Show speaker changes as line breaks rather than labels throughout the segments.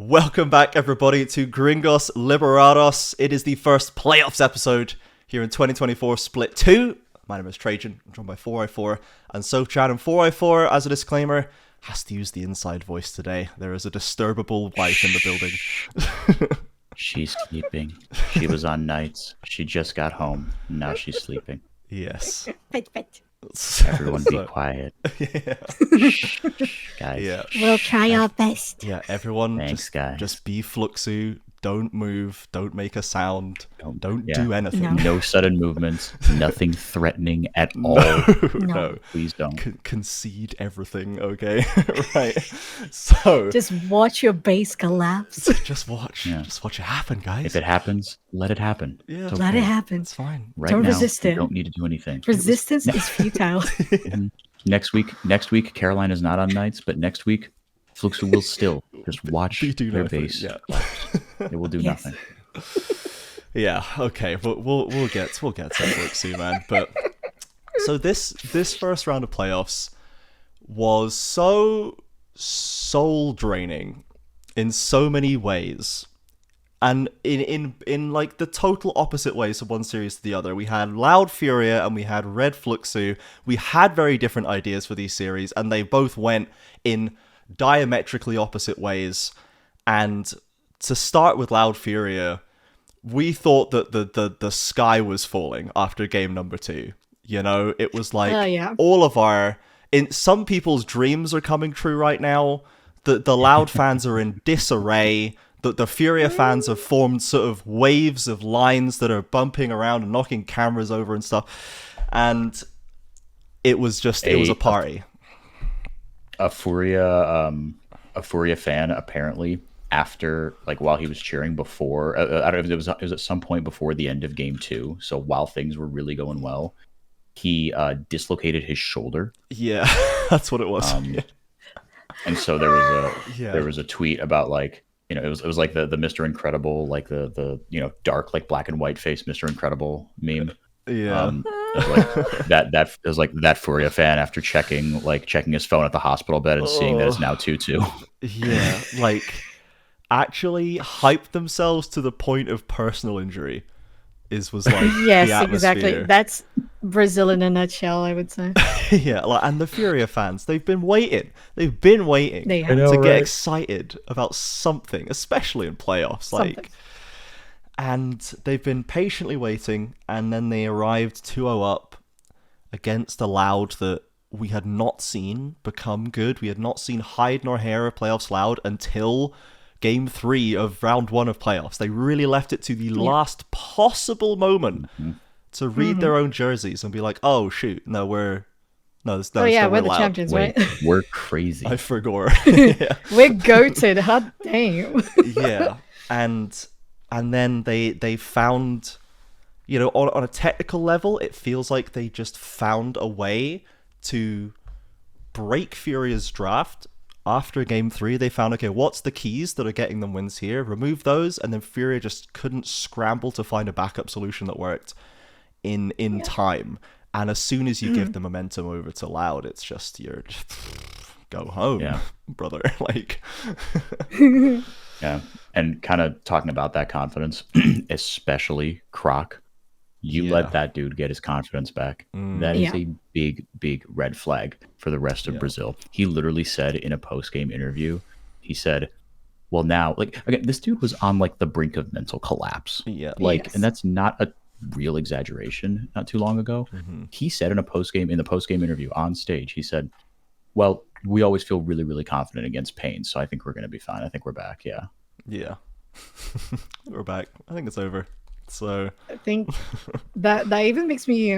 Welcome back, everybody, to Gringos Liberados. It is the first playoffs episode here in 2024 Split 2. My name is Trajan, I'm joined by 4i4, and Sochan. And 4i4, as a disclaimer, has to use the inside voice today. There is a disturbable wife in the building.
She's sleeping. She was on nights. She just got home. Now she's sleeping.
Yes.
Everyone be quiet.
Yeah.
Shh, guys.
Yeah.
We'll try our best.
Yeah, everyone,
Thanks, guys.
just be Fluxo. Don't move. Don't make a sound. Don't
yeah.
do anything.
No.
No sudden movements. Nothing threatening at all.
No.
Please don't.
Concede everything, okay? Right. So
Just watch your base collapse.
just watch.
Yeah.
Just watch it happen, guys.
If it happens, let it happen.
Yeah.
It's
Let
okay.
it happen.
It's fine.
Right
Don't
now,
resist
you
it.
don't need to do anything.
Resistance is futile.
Next week, Caroline is not on nights, but next week, Fluxo will still just watch
Do
their
nothing,
base.
yeah.
It will do
Yes.
nothing.
Yeah, okay, but we'll get to Fluxo, man. But so this first round of playoffs was so soul draining in so many ways. And in like the total opposite ways of one series to the other. We had Loud Furia and we had Red Fluxo. We had very different ideas for these series, and they both went in diametrically opposite ways. And to start with Loud Furia, we thought that the sky was falling after game number 2. You know, it was like
Yeah.
all of some people's dreams are coming true right now. The Loud fans are in disarray. The Furia fans have formed sort of waves of lines that are bumping around and knocking cameras over and stuff. And it was a party.
A FURIA fan apparently, after, like, while he was cheering before, I don't know if it was at some point before the end of game 2. So while things were really going well, he dislocated his shoulder.
Yeah, that's what it was.
And so there was a tweet about, like, you know, it was like the Mr. Incredible, like the you know, dark, like, black and white face Mr. Incredible meme.
Yeah.
It was like that FURIA fan after checking his phone at the hospital bed and seeing that it's now 2-2.
Yeah, like actually hyped themselves to the point of personal injury was like
Yes,
the
exactly.
atmosphere.
That's Brazil in a nutshell, I would say.
Yeah, like, and the Furia fans, they've been waiting
They
to
have.
get excited about something, especially in playoffs. Like,
Something.
and they've been patiently waiting, and then they arrived 2-0 up against a Loud that we had not seen become good. We had not seen hide nor hair of playoffs Loud until game 3 of round 1 of playoffs. They really left it to the last possible moment to read their own jerseys and be like, "Oh shoot, we're
we're the
Loud."
champions,
Wait,
right?
we're crazy.
I forgot. Yeah.
We're goated. Hot damn.
Yeah, and then they found, you know, on a technical level, it feels like they just found a way to break Furia's draft. After game 3, they found, okay, what's the keys that are getting them wins here? Remove those, and then Furia just couldn't scramble to find a backup solution that worked in time. And as soon as you give the momentum over to Loud, it's just go home, brother. Like,
Yeah, and kind of talking about that confidence, especially Croc. You let that dude get his confidence back. That is a big red flag for the rest of Brazil. He literally said in a post-game interview, he said, well, now, like, again, this dude was on, like, the brink of mental collapse.
Yeah.
Like, and that's not a real exaggeration. Not too long ago, he said in the post-game interview on stage, he said, well, we always feel really, really confident against pain, so I think we're going to be fine. I think we're back.
Yeah. We're back. I think it's over. So
I think that even makes me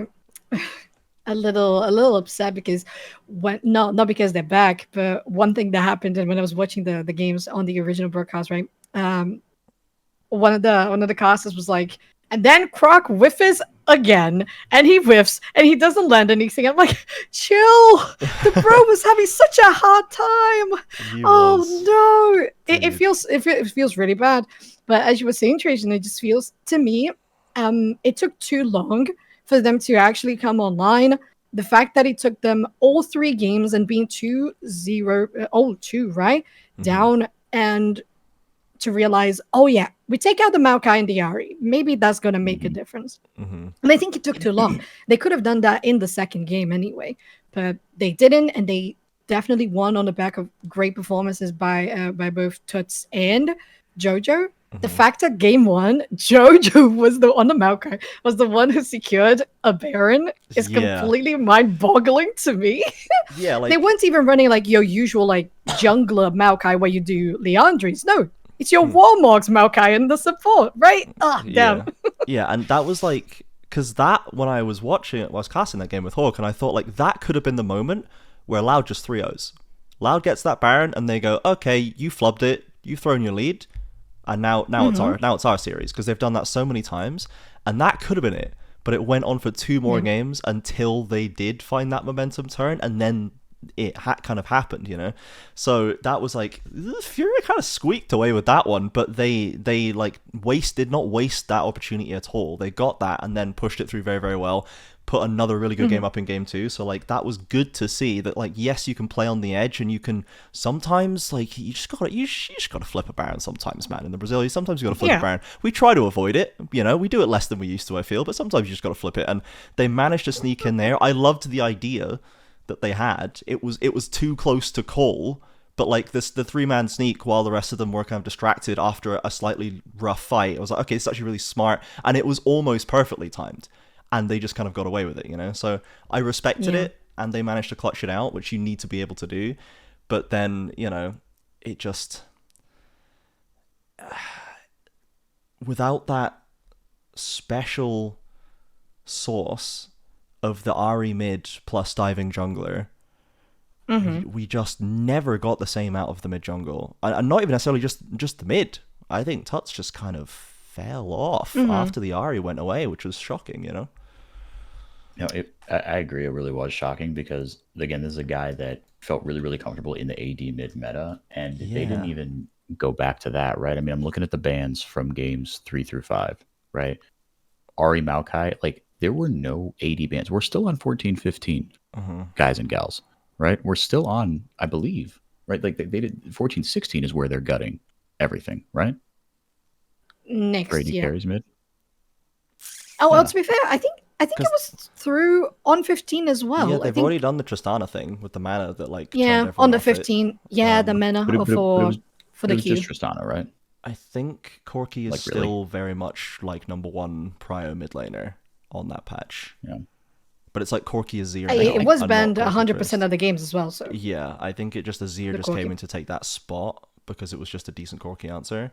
a little upset because not because they're back, but one thing that happened, and when I was watching the games on the original broadcast, right? One of the casters was like, and then Croc whiffs again, and he whiffs, and he doesn't land anything. I'm like, chill. The bro was having such a hard time. No, it feels really bad. But as you were saying, Trajan, it just feels to me, it took too long for them to actually come online. The fact that it took them all 3 games and being 2-0, right, down, and to realize, oh yeah, we take out the Maokai and the Ahri. Maybe that's going to make a difference. And I think it took too long. They could have done that in the second game anyway, but they didn't, and they definitely won on the back of great performances by both Tutsz and Jojo. The fact that game 1, Jojo was on the Maokai was the one who secured a Baron is completely mind-boggling to me.
Yeah, like
they weren't even running like your usual like jungler Maokai where you do Leandries. No, it's your Warmog's Maokai and the support, right? Damn.
Yeah, and that was like, because that, when I was watching it, I was casting that game with Hawk, and I thought like that could have been the moment where Loud just 3-0s. Loud gets that Baron, and they go, okay, you flubbed it, you've thrown your lead, and now it's our series, because they've done that so many times, and that could have been it. But it went on for 2 more games until they did find that momentum turn, and then it kind of happened, you know. So that was like, FURIA kind of squeaked away with that one, but they like did not waste that opportunity at all. They got that and then pushed it through very, very well. Put another really good game up in game 2, so like that was good to see that, like, yes, you can play on the edge, and you can sometimes, like, you just gotta flip a Baron sometimes, man. In the Brazil, sometimes you gotta flip a Baron. We try to avoid it, you know, we do it less than we used to, I feel, but sometimes you just gotta flip it, and they managed to sneak in there. I loved the idea that they had. It was too close to call, but like the 3-man sneak while the rest of them were kind of distracted after a slightly rough fight, I was like, okay, it's actually really smart, and it was almost perfectly timed. And they just kind of got away with it, you know? So I respected it, and they managed to clutch it out, which you need to be able to do. But then, you know, it just... without that special sauce of the Ahri mid plus diving jungler, we just never got the same out of the mid jungle. And not even necessarily just the mid. I think Tutsz just kind of fell off after the Ahri went away, which was shocking, you know?
You know, I agree. It really was shocking because, again, this is a guy that felt really, really comfortable in the AD mid meta, and they didn't even go back to that, right? I mean, I'm looking at the bans from games 3 through 5, right? Ahri Maokai, like, there were no AD bans. We're still on 14-15, guys and gals, right? We're still on, I believe, right? Like, they did 14-16 is where they're gutting everything, right?
Next
Brady
year.
carries mid.
Oh, well, to be fair, I think it was through on 15 as well.
Yeah, they've already done the Tristana thing with the mana that, like,
on the 15. The mana for the
was
queue.
just Tristana, right?
I think Corki is
Like,
still very much like #1 prio mid laner on that patch.
Yeah.
But it's like Corki Azir.
It was banned
not Corki
100%
Trist.
of the games as well. So
Yeah, I think it just Azir just
Corki.
came in to take that spot because it was just a decent Corki answer.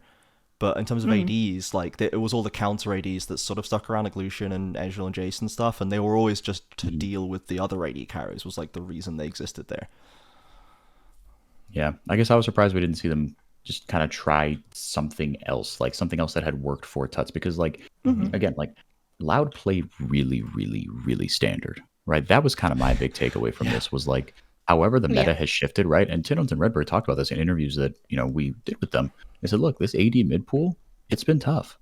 But in terms of ADs, like, it was all the counter ADs that sort of stuck around, like Lucian and Ezreal and Jason stuff, and they were always just to deal with the other AD carries was like the reason they existed there.
Yeah, I guess I was surprised we didn't see them just kind of try something else, like something else that had worked for Tutsz, because, like, again, like, Loud played really, really, really standard, right? That was kind of my big takeaway from this was, like, however the meta has shifted, right? And tinowns and Redbird talked about this in interviews that, you know, we did with them. They said, look, this AD mid pool, it's been tough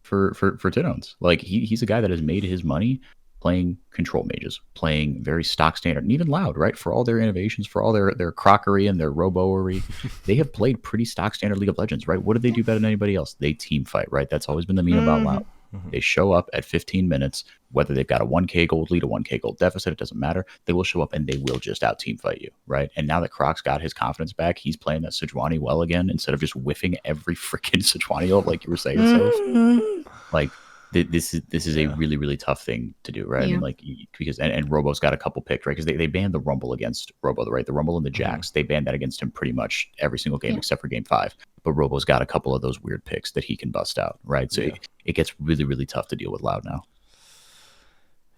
for tinowns. Like, he's a guy that has made his money playing control mages, playing very stock standard, and even Loud, right? For all their innovations, for all their crockery and their roboery, they have played pretty stock standard League of Legends, right? What do they do better than anybody else? They team fight, right? That's always been the meme about Loud. They show up at 15 minutes, whether they've got a 1k gold lead, a 1k gold deficit, it doesn't matter. They will show up and they will just out team fight you, right? And now that Croc's got his confidence back, he's playing that Sejuani well again instead of just whiffing every freaking Sejuani ult, like you were saying yourself. Like, this is a really, really tough thing to do, right? I mean, like, because and Robo's got a couple picked, right? Because they banned the Rumble against Robo, right? The Rumble and the Jax, they banned that against him pretty much every single game except for game 5. But Robo's got a couple of those weird picks that he can bust out, right? So it gets really, really tough to deal with Loud now.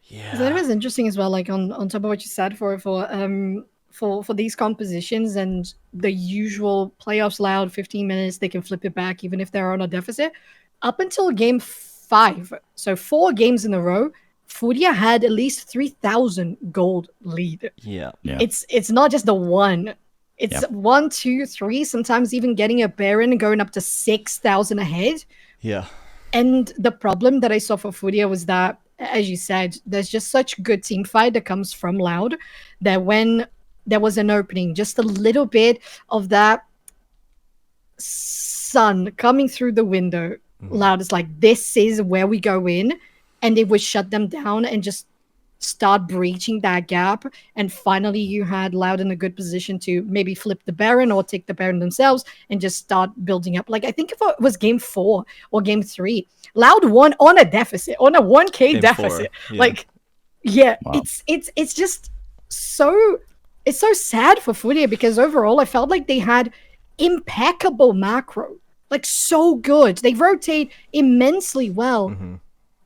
Yeah, so that was interesting as well. Like on top of what you said for these compositions and the usual playoffs, Loud 15 minutes, they can flip it back even if they're on a deficit. Up until game 5, so 4 games in a row, FURIA had at least 3,000 gold lead.
Yeah.
It's not just the one. It's 1, 2, 3, sometimes even getting a Baron and going up to 6,000 ahead.
Yeah.
And the problem that I saw for FURIA was that, as you said, there's just such good team fight that comes from Loud that when there was an opening, just a little bit of that sun coming through the window, Loud is like, this is where we go in, and they would shut them down and just start breaching that gap. And finally, you had Loud in a good position to maybe flip the Baron or take the Baron themselves and just start building up. Like, I think if it was game 4 or game 3, Loud won on a deficit, on a 1k
Game
deficit.
4, yeah.
Like, yeah,
Wow.
it's just so, it's so sad for FURIA, because overall I felt like they had impeccable macro, like so good. They rotate immensely well.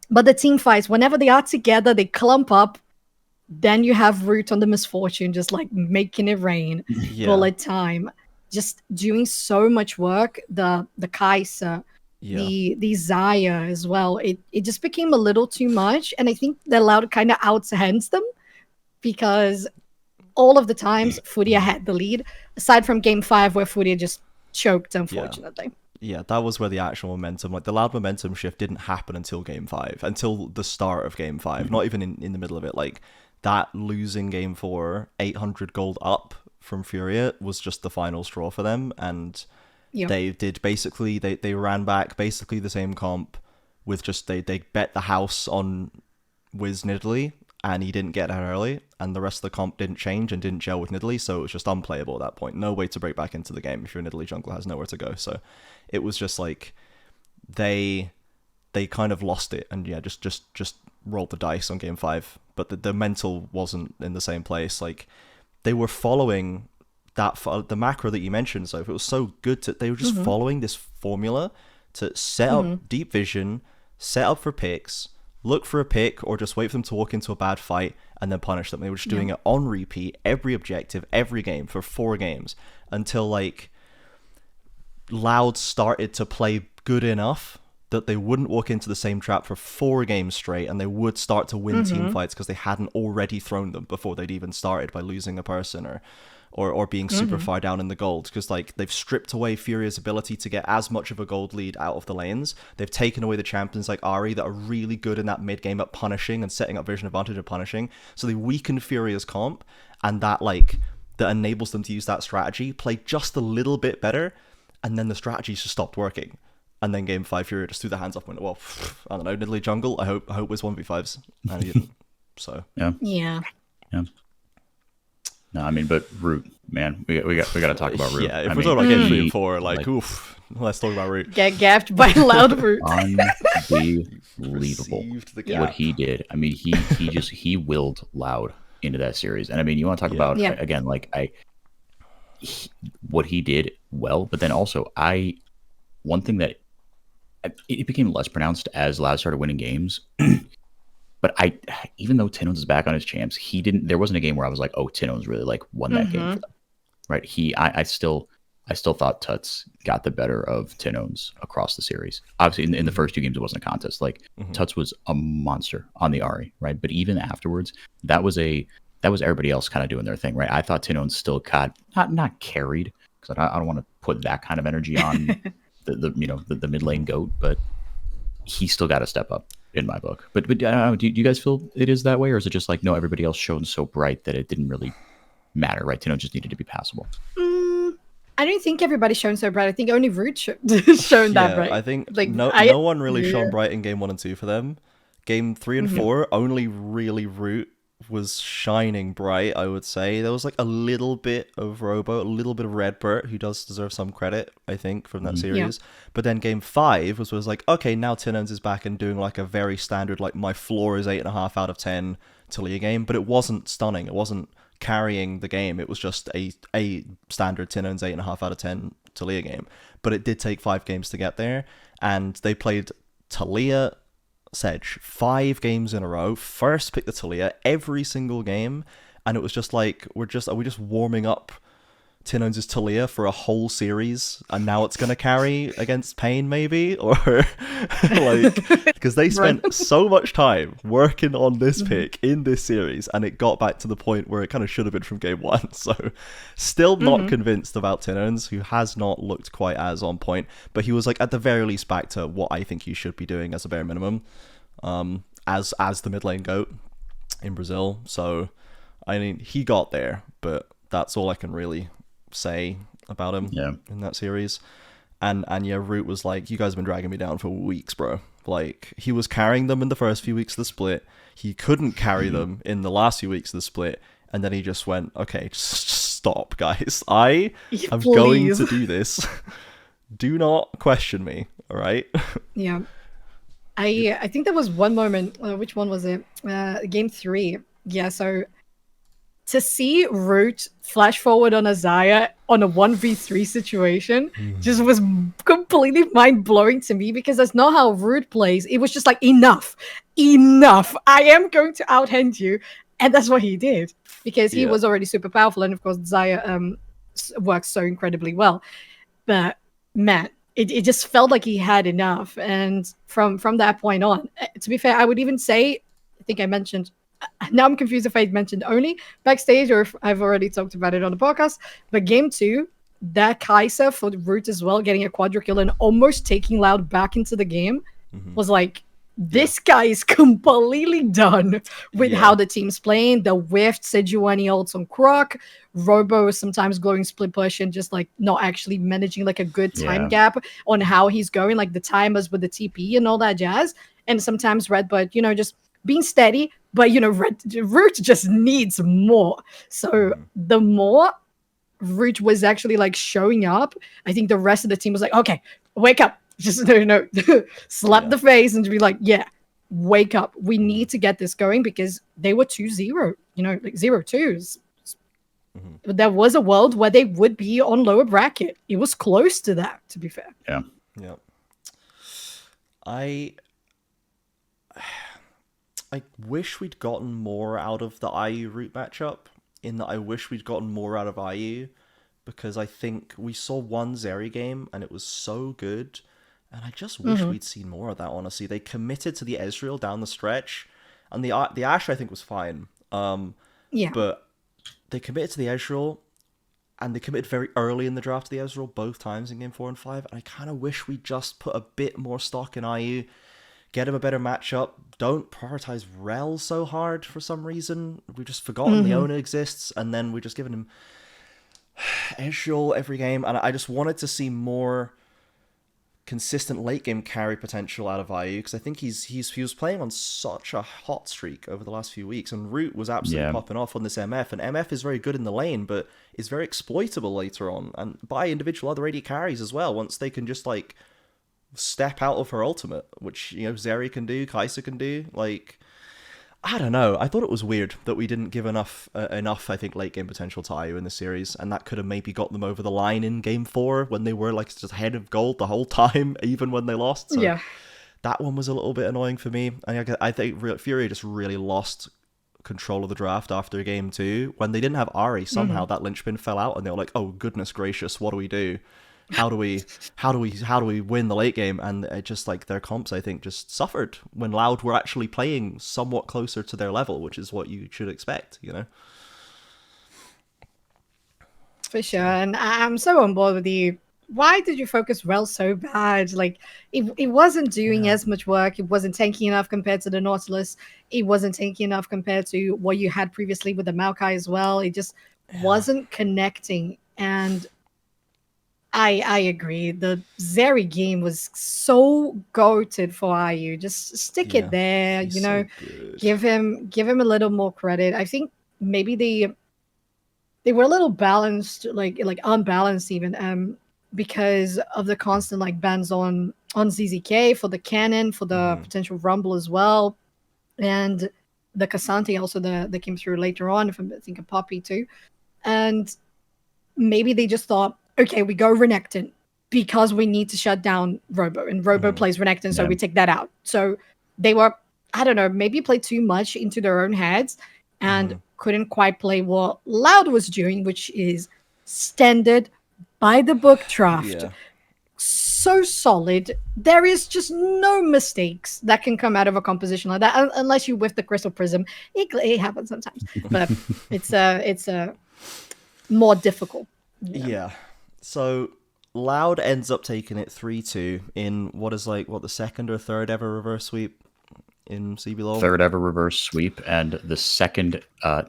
But the team fights, whenever they are together, they clump up. Then you have Root on the Misfortune, just like making it rain.
Yeah.
Bullet time, just doing so much work. The Kaiser, the Zaya as well. It just became a little too much, and I think the Loud kind of outhands them, because all of the times FURIA had the lead, aside from game 5 where FURIA just choked, unfortunately.
Yeah, that was where the actual momentum, like the Loud momentum shift didn't happen until game 5, until the start of game 5, not even in the middle of it. Like, that losing game 4, 800 gold up from FURIA was just the final straw for them. And they did basically, they ran back basically the same comp with just, they bet the house on Wiz Nidalee, and he didn't get out early, and the rest of the comp didn't change and didn't gel with Nidalee, so it was just unplayable at that point. No way to break back into the game if your Nidalee jungler has nowhere to go. So it was just like they kind of lost it, and yeah, just rolled the dice on game 5. But the mental wasn't in the same place. Like, they were following the macro that you mentioned. So if it was so good they were just following this formula to set up deep vision, set up for picks, look for a pick, or just wait for them to walk into a bad fight and then punish them. They were just doing it on repeat, every objective, every game for 4 games, until like Loud started to play good enough that they wouldn't walk into the same trap for 4 games straight, and they would start to win team fights because they hadn't already thrown them before they'd even started by losing a person or being super far down in the gold, because like they've stripped away FURIA's ability to get as much of a gold lead out of the lanes. They've taken away the champions like Ahri that are really good in that mid game at punishing and setting up vision advantage and punishing. So they weaken FURIA's comp, and that enables them to use that strategy, play just a little bit better, and then the strategies just stopped working. And then game 5, FURIA just threw their hands up and went, well, I don't know, Nidalee jungle, I hope it was 1v5s. And he didn't. So
Yeah.
No, I mean, but Root, man, we got to talk about Root.
Yeah, if we're talking about game 3 and 4, oof, let's talk about Root.
Get gaffed by Loud Root.
Unbelievable what he did. I mean, he willed Loud into that series. And I mean, you want to talk about again, like what he did well, but then also one thing that it became less pronounced as Loud started winning games. But even though tinowns is back on his champs, there wasn't a game where I was like, oh, tinowns really like won that game for them, right? I still thought Tutsz got the better of tinowns across the series. Obviously, in the first 2 games, it wasn't a contest. Like Tutsz was a monster on the Ahri, right? But even afterwards, that was everybody else kind of doing their thing, right? I thought tinowns still got not carried, because I don't want to put that kind of energy on the mid lane goat, but he still got to step up in my book. But I don't know, do you guys feel it is that way, or is it just like, no, everybody else shone so bright that it didn't really matter, right? Just needed to be passable.
I don't think everybody's shown so bright. I think only Root shown that bright.
I think
like
no one really shone bright in game 1 and 2 for them. Game 3 and 4, only really Root was shining bright, I would say. There was like a little bit of Robo, a little bit of Redbert, who does deserve some credit, I think, from that series. But then game 5 was like, okay, now tinowns is back and doing like a very standard, like my floor is 8.5 out of 10 Talia game, but it wasn't stunning. It wasn't carrying the game. It was just a standard tinowns 8.5 out of 10 Talia game. But it did take 5 games to get there, and they played Talia Sedge 5 games in a row, first pick the Talia every single game, and it was just like, are we just warming up tinowns' Talia for a whole series, and now it's gonna carry against Pain maybe, or like, because they spent so much time working on this pick in this series, and it got back to the point where it kind of should have been from game 1. So still not convinced about tinowns, who has not looked quite as on point, but he was like at the very least back to what I think he should be doing as a bare minimum, as the mid lane goat in Brazil. So I mean, he got there, but that's all I can really say about him in that series. And yeah, Root was like, you guys have been dragging me down for weeks, bro. Like, he was carrying them in the first few weeks of the split. He couldn't carry them in the last few weeks of the split. And then he just went, okay, just stop, guys. I am going to do this. Do not question me, all right?
Yeah. I think there was one moment, which one was it? Game 3. Yeah, so to see Root flash forward on Isaiah on a 1v3 situation just was completely mind-blowing to me, because that's not how Root plays. It was just like, enough. I am going to outhand you. And that's what he did, because he was already super powerful. And of course, Zaya works so incredibly well. But man, it just felt like he had enough. And from that point on, to be fair, I would even say, I think I mentioned, now I'm confused if I mentioned only backstage or if I've already talked about it on the podcast. But game 2, that Kai'Sa for the Root as well, getting a quadra kill and almost taking Loud back into the game was like, this guy is completely done with how the team's playing. The whiffed Sejuani ults on Croc. Robo is sometimes going split push and just like not actually managing like a good time gap on how he's going, like the timers with the TP and all that jazz. And sometimes Redbird, you know, just being steady, but you know, Root just needs more. So the more Root was actually like showing up, I think the rest of the team was like, okay, wake up. Just slap the face and be like, yeah, wake up. We need to get this going, because they were 2-0, you know, like 0-2s. There was a world where they would be on lower bracket. It was close to that, to be fair.
Yeah.
Yeah. I wish we'd gotten more out of the IU Root matchup, in that I wish we'd gotten more out of IU, because I think we saw one Zeri game and it was so good. And I just wish we'd seen more of that, honestly. They committed to the Ezreal down the stretch. And the Ashe, I think, was fine. But they committed to the Ezreal, and they committed very early in the draft to the Ezreal, both times in Game 4 and 5. And I kind of wish we just put a bit more stock in IU, get him a better matchup. Don't prioritize Rel so hard for some reason. We've just forgotten Leona exists, and then we're just giving him Ezreal every game. And I just wanted to see more consistent late game carry potential out of IU, because I think he was playing on such a hot streak over the last few weeks, and Root was absolutely popping off on this MF, and MF is very good in the lane, but is very exploitable later on, and by individual other AD carries as well, once they can just like step out of her ultimate, which, you know, Zeri can do, Kai'Sa can do. Like, I don't know. I thought it was weird that we didn't give enough, I think, late game potential to IU in the series, and that could have maybe got them over the line in Game 4 when they were like just ahead of gold the whole time, even when they lost. So that one was a little bit annoying for me. I think FURIA just really lost control of the draft after Game 2 when they didn't have Ahri. Somehow that linchpin fell out, and they were like, "Oh goodness gracious, what do we do? How do we win the late game?" And it just, like, their comps, I think, just suffered when Loud were actually playing somewhat closer to their level, which is what you should expect, you know.
For sure, and I'm so on board with you. Why did you focus Rel so bad? Like, it wasn't doing as much work. It wasn't tanky enough compared to the Nautilus. It wasn't tanky enough compared to what you had previously with the Maokai as well. It just wasn't connecting. And I agree. The Zeri game was so goated for IU. Just stick it there, you know.
So
give him a little more credit. I think maybe they were a little balanced, like unbalanced even, because of the constant like bans on ZZK for the cannon, for the potential rumble as well, and the Cassante also that came through later on. If I think of Poppy too, and maybe they just thought, okay, we go Renekton because we need to shut down Robo, and Robo plays Renekton, so we take that out. So they were, I don't know, maybe played too much into their own heads and couldn't quite play what Loud was doing, which is standard by the book draft. So solid. There is just no mistakes that can come out of a composition like that, unless you whiff the Crystal Prism. It happens sometimes, but it's more difficult.
Yeah. So Loud ends up taking it 3-2 in what is the second or third ever reverse sweep in CBLOL?
Third ever reverse sweep, and the second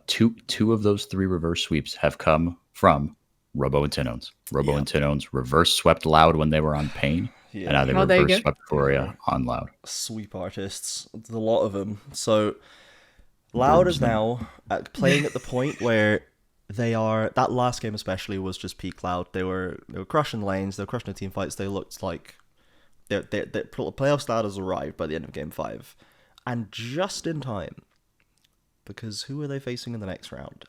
two of those three reverse sweeps have come from Robo and tinowns. Robo and tinowns reverse swept Loud when they were on Pain, and now they reverse swept FURIA on Loud.
Sweep artists, there's a lot of them. So Loud is now playing at the point where they are. That last game especially was just peak Loud. They were crushing lanes. They were crushing the team fights. They looked like their playoff status arrived by the end of Game 5, and just in time, because who are they facing in the next round?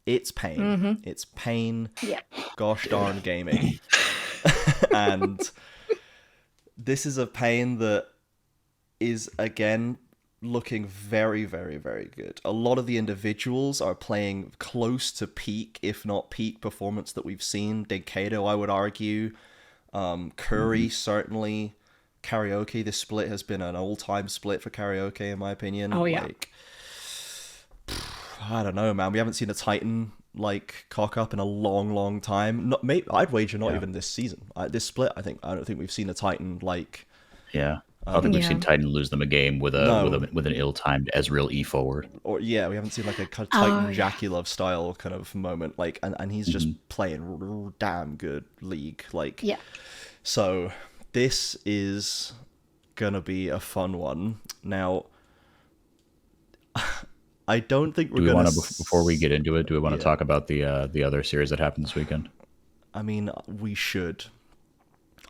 It's Pain. It's Pain.
Yeah.
Gosh darn gaming. And this is a Pain that is again looking very, very, very good. A lot of the individuals are playing close to peak, if not peak performance that we've seen. Decado, I would argue. Curry, certainly. Karaoke, this split has been an all-time split for Karaoke, in my opinion.
Oh, yeah.
Like, I don't know, man. We haven't seen a Titan, like, cock up in a long, long time. I'd wager not even this season. This split, I don't think we've seen a Titan, like...
Yeah. I don't think we've seen Titan lose them a game with an ill-timed Ezreal E forward.
Or we haven't seen like a Titan Jackie style kind of moment. Like, and he's just playing damn good League. Like, so this is gonna be a fun one. Now, I don't think we're gonna.
Before we get into it, do we want to talk about the other series that happened this weekend?
I mean, we should.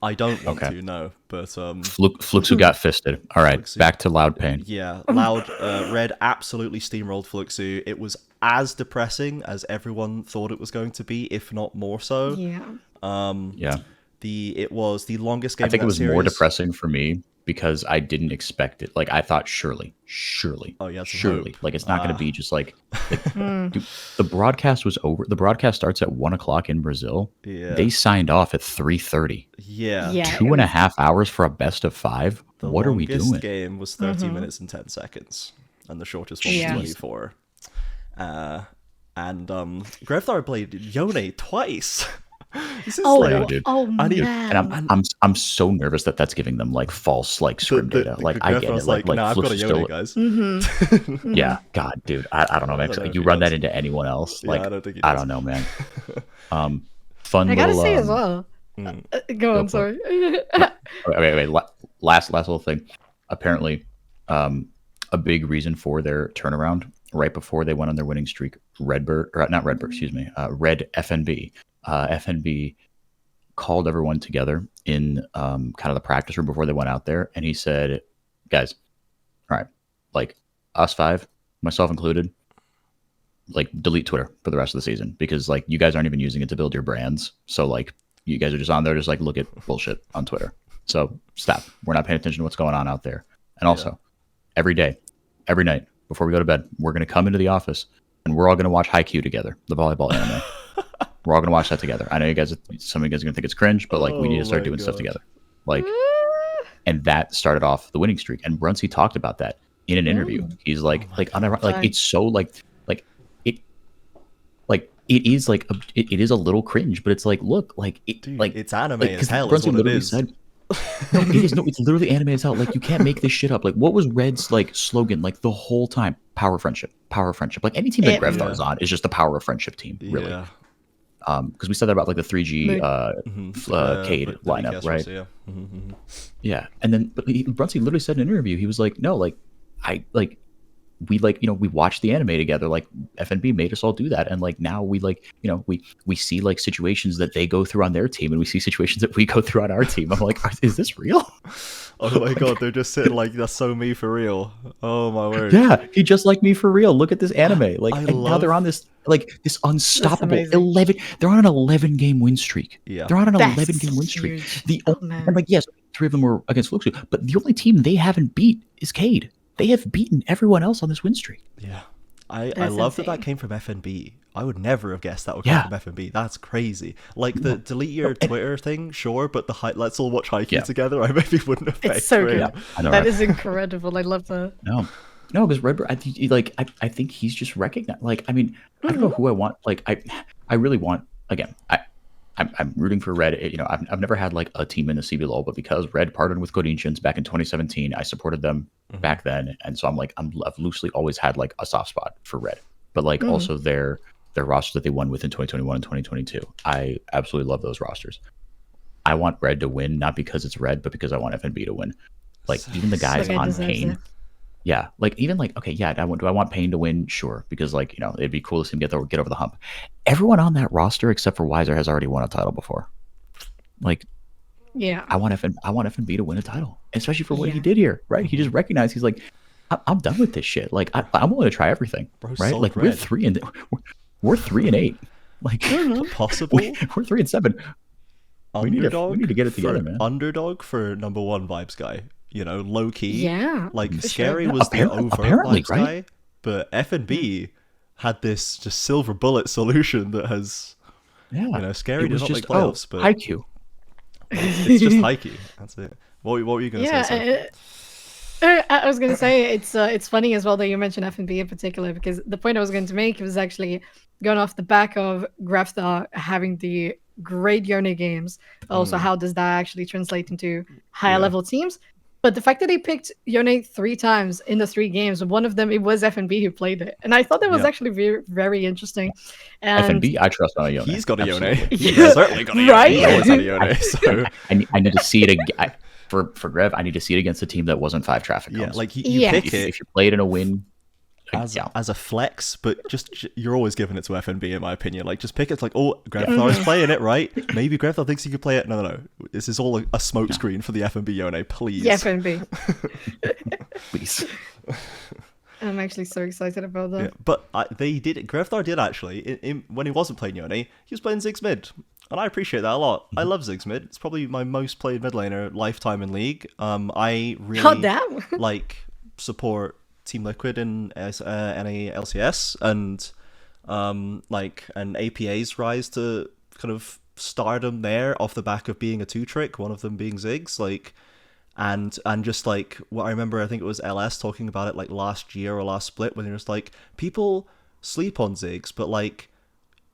I don't want to, no, but...
Fluxo got fisted. All right, Fluxo. Back to Loud Pain.
Yeah, Loud, Red absolutely steamrolled Fluxo. It was as depressing as everyone thought it was going to be, if not more so.
Yeah.
It was the longest game.
I think it was more depressing for me because I didn't expect it. Like, I thought surely.
Oh, yeah,
surely. Like, it's not going to be just like dude, the broadcast was over. The broadcast starts at 1:00 in Brazil.
Yeah.
They signed off at 3:30.
Yeah.
2.5 hours for a best of 5. What are we doing? The
longest game was 30 minutes and 10 seconds, and the shortest one was 24. And Grevthar played Yone twice. This is
dude. And I'm so nervous that's giving them like false like scrim data. Like I get it. Like
I've got a Yone, guys.
Yeah, God, dude. I don't know, man. Like, you run that into anyone else. Like I don't know, man. Fun.
I gotta say as well. Go on, sorry.
Wait. Last little thing. Apparently, a big reason for their turnaround right before they went on their winning streak, Red FNB. FNB called everyone together in kind of the practice room before they went out there, and he said, guys, all right, like us 5, myself included, like delete Twitter for the rest of the season, because like you guys aren't even using it to build your brands. So like you guys are just on there just like look at bullshit on Twitter. So stop. We're not paying attention to what's going on out there. And also every day, every night before we go to bed, we're going to come into the office and we're all going to watch Haikyuu together, the volleyball anime. We're all going to watch that together. I know some of you guys are going to think it's cringe, but like we need to start doing stuff together. Like, and that started off the winning streak. And Brunsey talked about that in an interview. He's like, it's so like it is like it is a little cringe, but it's like, look, like it,
dude,
like
it's anime
like,
as hell.
Brunsey
Is what
literally
it is.
said, it's literally anime as hell. Like you can't make this shit up. Like what was Red's like slogan like the whole time? Power of friendship. Like any team that Grevthar is on is just the power of friendship team, really.
Yeah.
Because we said that about like the 3G Cade lineup, right?
Also,
Yeah, and then but Brunsey literally said in an interview, he was like, "No, like we watched the anime together. Like FNB made us all do that, and like now we we see like situations that they go through on their team, and we see situations that we go through on our team. I'm like, is this real?
Oh my god, they're just sitting like that's so me for real. Oh my word.
Yeah, he just like me for real. Look at this anime. Like now they're on this this unstoppable 11. They're on an 11-game win streak.
Yeah,
they're on an 11-game win streak. And like yes, 3 of them were against Fluxo, but the only team they haven't beat is Cade. They have beaten everyone else on this win streak.
Yeah. I love that came from FNB. I would never have guessed that would come from FNB. That's crazy. Like the delete your Twitter thing, sure, but the let's all watch Haikyuu together, I maybe wouldn't have
It's so good.
Yeah.
I know,
that is incredible. I love that.
No, because Red, I think he's just recognized. Like, I mean, I don't know who I want. Like, I really want. Again, I'm rooting for Red. You know, I've never had like a team in the CBLOL, but because Red partnered with Corinthians back in 2017, I supported them back then, and so I've loosely always had like a soft spot for Red. But like also their their roster that they won with in 2021 and 2022. I absolutely love those rosters. I want Red to win, not because it's Red, but because I want FNB to win. Like, even the guys on Pain. Yeah, like, even like, okay, yeah, do I want Pain to win? Sure, because, like, you know, it'd be cool to see him get over the hump. Everyone on that roster except for Weiser has already won a title before. Like,
yeah,
I want FNB to win a title, especially for what he did here, right? He just recognized, he's like, I'm done with this shit. Like, I'm willing to try everything, right? Like, we're 3-8. Like,
possible.
We're 3-7. We need to get it together, man.
Underdog for number one vibes guy. You know, low key.
Yeah.
Like, Scary was the overt vibes guy, but FNB had this just silver bullet solution that has, you know, Scary did not make playoffs, but
IQ.
It's just Heike. That's it. What were you going to say?
I was going to say it's funny as well that you mentioned FNB in particular, because the point I was going to make was actually going off the back of Grafstar having the great Yone games. Also, how does that actually translate into higher level teams? But the fact that he picked Yone 3 times in the 3 games, one of them, it was FNB who played it. And I thought that was actually very, very interesting. And
FNB, I trust on a Yone.
He's got a Yone. He's certainly got a Yone.
Right?
He always had a Yone. So.
I need to see it again. For Grev, I need to see it against a team that wasn't 5 traffic cones.
Yeah, like you pick it.
If you play it in a win,
as a flex, but just you're always giving it to FNB in my opinion. Like, just pick it. It's like, oh, Grevthar is playing it, right? Maybe Grevthar thinks he could play it. No. This is all a smoke screen for the FNB Yone, please.
Yeah, FNB.
Please.
I'm actually so excited about that.
Yeah, but they did it. Grevthar did actually. When he wasn't playing Yone, he was playing Ziggs mid. And I appreciate that a lot. I love Ziggs mid. It's probably my most played mid laner lifetime in League. I really like support Team Liquid in NA LCS and APA's rise to kind of stardom there off the back of being a 2-trick, one of them being Ziggs, like, and just like what I remember, I think it was LS talking about it like last year or last split, when it was like, people sleep on Ziggs, but like,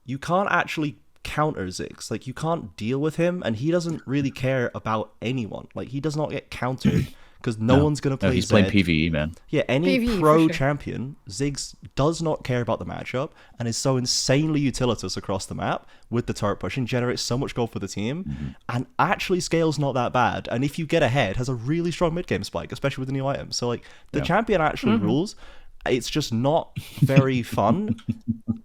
you can't actually counter Ziggs. Like, you can't deal with him, and he doesn't really care about anyone. Like, he does not get countered because no one's going to play
he's
Zed.
playing PvE, man.
Yeah, any
PvE,
pro champion, Ziggs does not care about the matchup and is so insanely utilitous across the map with the turret pushing, generates so much gold for the team, and actually scales not that bad. And if you get ahead, has a really strong mid-game spike, especially with the new items. So, like, the champion actually rules. It's just not very fun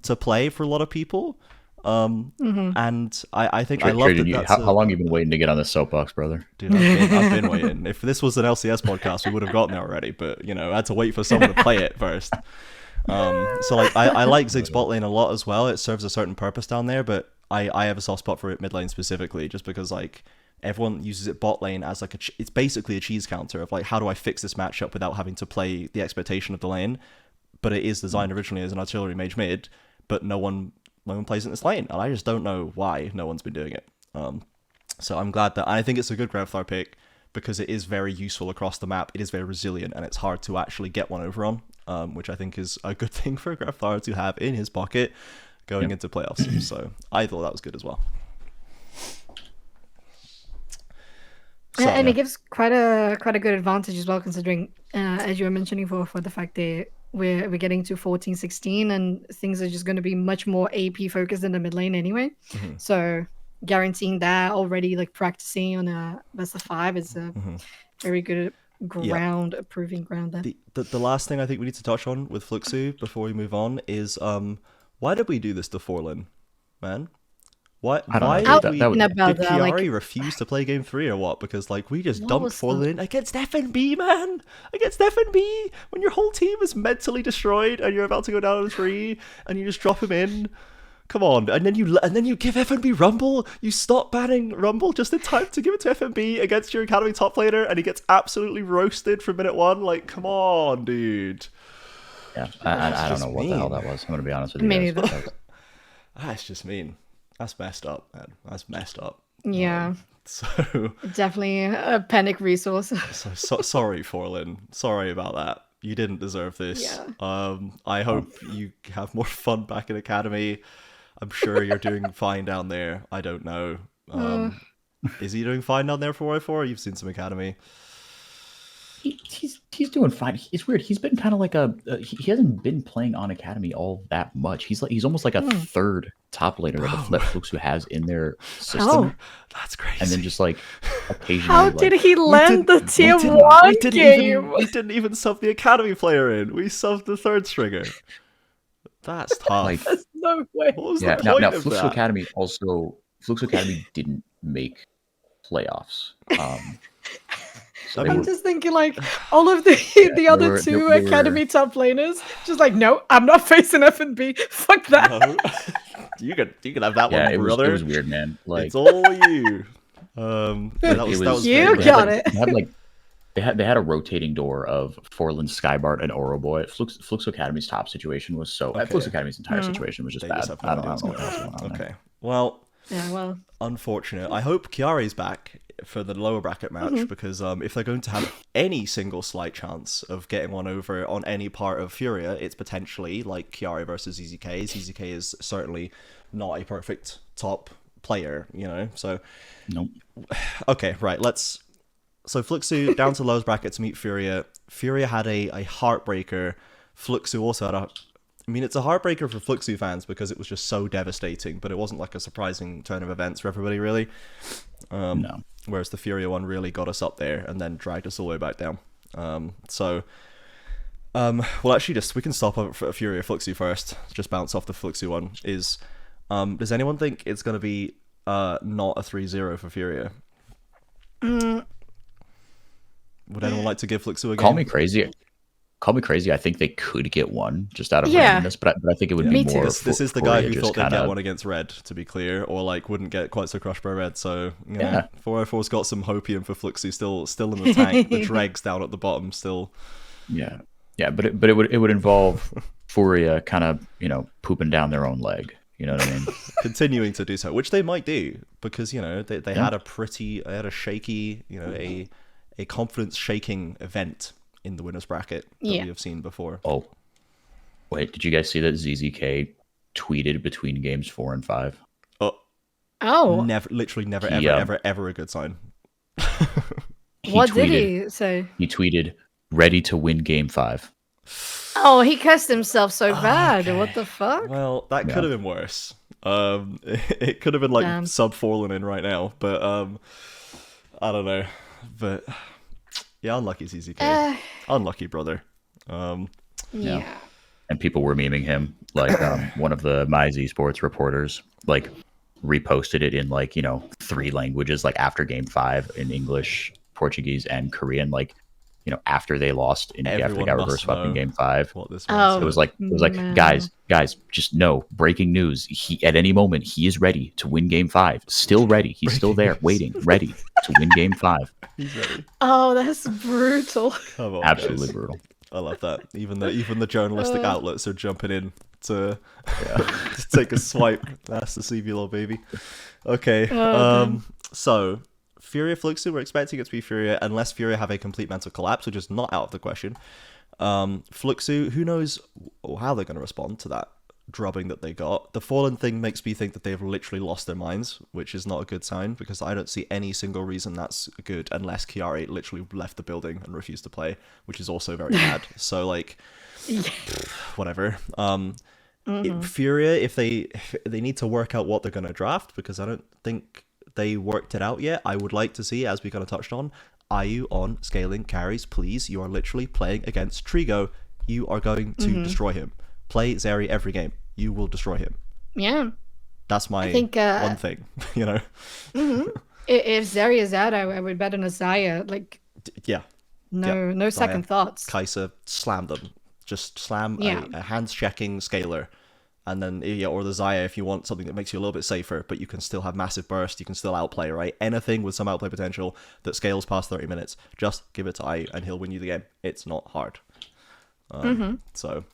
to play for a lot of people. And I think I love that.
How long have you been waiting to get on this soapbox, brother?
Dude, I've been waiting. If this was an LCS podcast, we would have gotten there already, but you know, I had to wait for someone to play it first. So like I like Ziggs bot lane a lot as well. It serves a certain purpose down there, but I have a soft spot for it mid lane specifically, just because like everyone uses it bot lane as like it's basically a cheese counter of like, how do I fix this matchup without having to play the expectation of the lane? But it is designed originally as an artillery mage mid, but no one plays in this lane, and I just don't know why no one's been doing it. So I'm glad that I think it's a good Grevthar pick because it is very useful across the map. It is very resilient, and it's hard to actually get one over on, which I think is a good thing for Grevthar to have in his pocket going into playoffs. So I thought that was good as well.
So, and it gives quite a good advantage as well, considering as you were mentioning for the fact that we're getting to 14-16 and things are just going to be much more AP focused in the mid lane anyway. So guaranteeing that already, like practicing on a best of 5 is a very good proving ground there.
The last thing I think we need to touch on with Fluxo before we move on is why did we do this to Forlin, man? Why did Chiari refuse to play game 3 or what? Because like we just dumped Forlin against FNB, man. Against FNB, when your whole team is mentally destroyed and you're about to go down to 3 and you just drop him in. Come on, and then you give FNB Rumble. You stop banning Rumble just in time to give it to FNB against your Academy top laner, and he gets absolutely roasted from minute 1. Like, come on, dude.
Yeah, I don't know what the hell that was. I'm gonna be honest with you.
That's just mean. That's messed up, man. That's messed up.
Yeah.
So
definitely a panic resource.
so sorry, Forlin. Sorry about that. You didn't deserve this.
Yeah.
I hope you have more fun back in Academy. I'm sure you're doing fine down there. I don't know. Is he doing fine down there for Y4? You've seen some Academy.
He's doing fine. It's weird. He's been kind of like he hasn't been playing on Academy all that much. He's almost like a third top laner that Fluxo has in their system.
Oh,
that's crazy.
And then just like occasionally.
How did he land the tier 1 game?
We didn't even sub the Academy player in. We subbed the third stringer. That's tough.
Like,
There's no way.
What was
yeah.
the
Now
point of
Fluxo
that?
Academy Fluxo Academy didn't make playoffs. So
I'm just thinking, like, all of the other two Academy top laners, just like, no, I'm not facing F&B. Fuck that.
No. you can have that one, brother.
It was weird, man. Like,
it's all you. That was
you got it.
They had a rotating door of Forlin, Skybart, and Oroboy. Fluxo Academy's top situation was so.
Okay.
Fluxo Academy's entire situation was just bad. I don't know what else going on.
Okay. Well.
Yeah, well.
Unfortunate. I hope Chiari's back for the lower bracket match because if they're going to have any single slight chance of getting one over on any part of Furia, it's potentially like Chiari versus ZZK. ZZK is certainly not a perfect top player, you know. So,
nope.
Okay, right. So Fluxo down to lowest bracket to meet Furia. Furia had a heartbreaker. Fluxo also had a. I mean, it's a heartbreaker for Fluxo fans because it was just so devastating, but it wasn't like a surprising turn of events for everybody, really.
No.
Whereas the Furia one really got us up there and then dragged us all the way back down. Well, actually, we can stop for Furia Fluxo first. Just bounce off the Fluxo one. Does anyone think it's going to be not a 3-0 for Furia? Would anyone like to give Fluxo a game?
Call me crazy. I think they could get one just out of randomness, but I think it would be more.
This is the guy who thought they'd get one against Red, to be clear, or like wouldn't get quite so crushed by Red. So yeah, 404's got some hopium for Fluxo still in the tank. The dregs down at the bottom still.
Yeah, but it would involve Furia kind of pooping down their own leg. You know what I mean?
Continuing to do so, which they might do because they had a shaky a confidence shaking event in the winners bracket that we have seen before.
Oh, wait, did you guys see that ZZK tweeted between games 4 and 5?
Oh,
literally never, ever a good sign.
What did he say?
He tweeted, "Ready to win game 5."
Oh, he cussed himself so bad. Okay. What the fuck?
Well, that could have been worse. It could have been like sub Forlin in right now, but I don't know. But yeah, unlucky ZZK. Unlucky, brother.
Yeah.
And people were memeing him. Like one of the MyZ Sports reporters like reposted it in 3 languages, like after game 5 in English, Portuguese, and Korean. Like after they lost after they got reverse swept in game 5. It was like guys, just know, breaking news. He at any moment he is ready to win game 5. Still ready. He's still there, waiting, ready to win game 5.
He's ready.
Oh, that's brutal.
Come on,
absolutely
guys.
Brutal.
I love that. Even the journalistic outlets are jumping in to take a swipe. That's the CBLOL, baby. Okay. So Furia Fluxo, we're expecting it to be Furia unless Furia have a complete mental collapse, which is not out of the question. Fluxo, who knows how they're going to respond to that drubbing that they got. The Fallen thing makes me think that they've literally lost their minds, which is not a good sign because I don't see any single reason that's good unless Chiari literally left the building and refused to play, which is also very bad. So whatever. Furia, if they need to work out what they're going to draft, because I don't think they worked it out yet. I would like to see, as we kind of touched on, IU on scaling carries, please. You are literally playing against Trigo. You are going to destroy him. Play Zeri every game. You will destroy him.
Yeah.
That's my one thing,
If Zeri is out, I would bet on a Zaya. No second thoughts.
Kai'Sa, slam them. Just slam a hands-checking scaler. And then, or the Zaya if you want something that makes you a little bit safer, but you can still have massive burst, you can still outplay, right? Anything with some outplay potential that scales past 30 minutes, just give it to IU and he'll win you the game. It's not hard. So...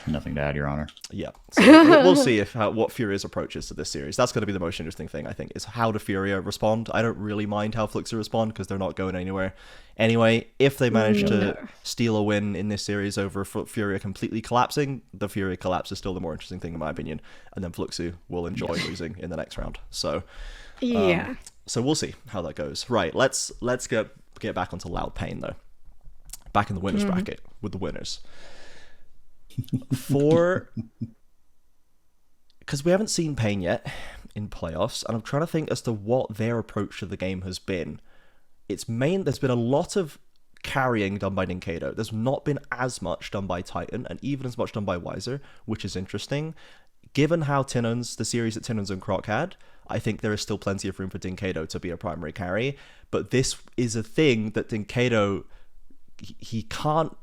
Nothing to add, Your Honor.
Yeah. So we'll see what Furia's approach is to this series. That's going to be the most interesting thing, I think, is how do Furia respond. I don't really mind how Fluxo respond because they're not going anywhere. Anyway, if they manage to steal a win in this series over Furia completely collapsing, the Furia collapse is still the more interesting thing in my opinion. And then Fluxo will enjoy losing in the next round. So so we'll see how that goes. Right, let's get get back onto Loud Pain though. Back in the winners bracket with the winners. Because we haven't seen Pain yet in playoffs, and I'm trying to think as to what their approach to the game has been. There's been a lot of carrying done by Ninkado. There's not been as much done by Titan, and even as much done by Weiser, which is interesting. Given how the series that tinowns and Croc had, I think there is still plenty of room for Ninkado to be a primary carry, but this is a thing that Ninkado, he can't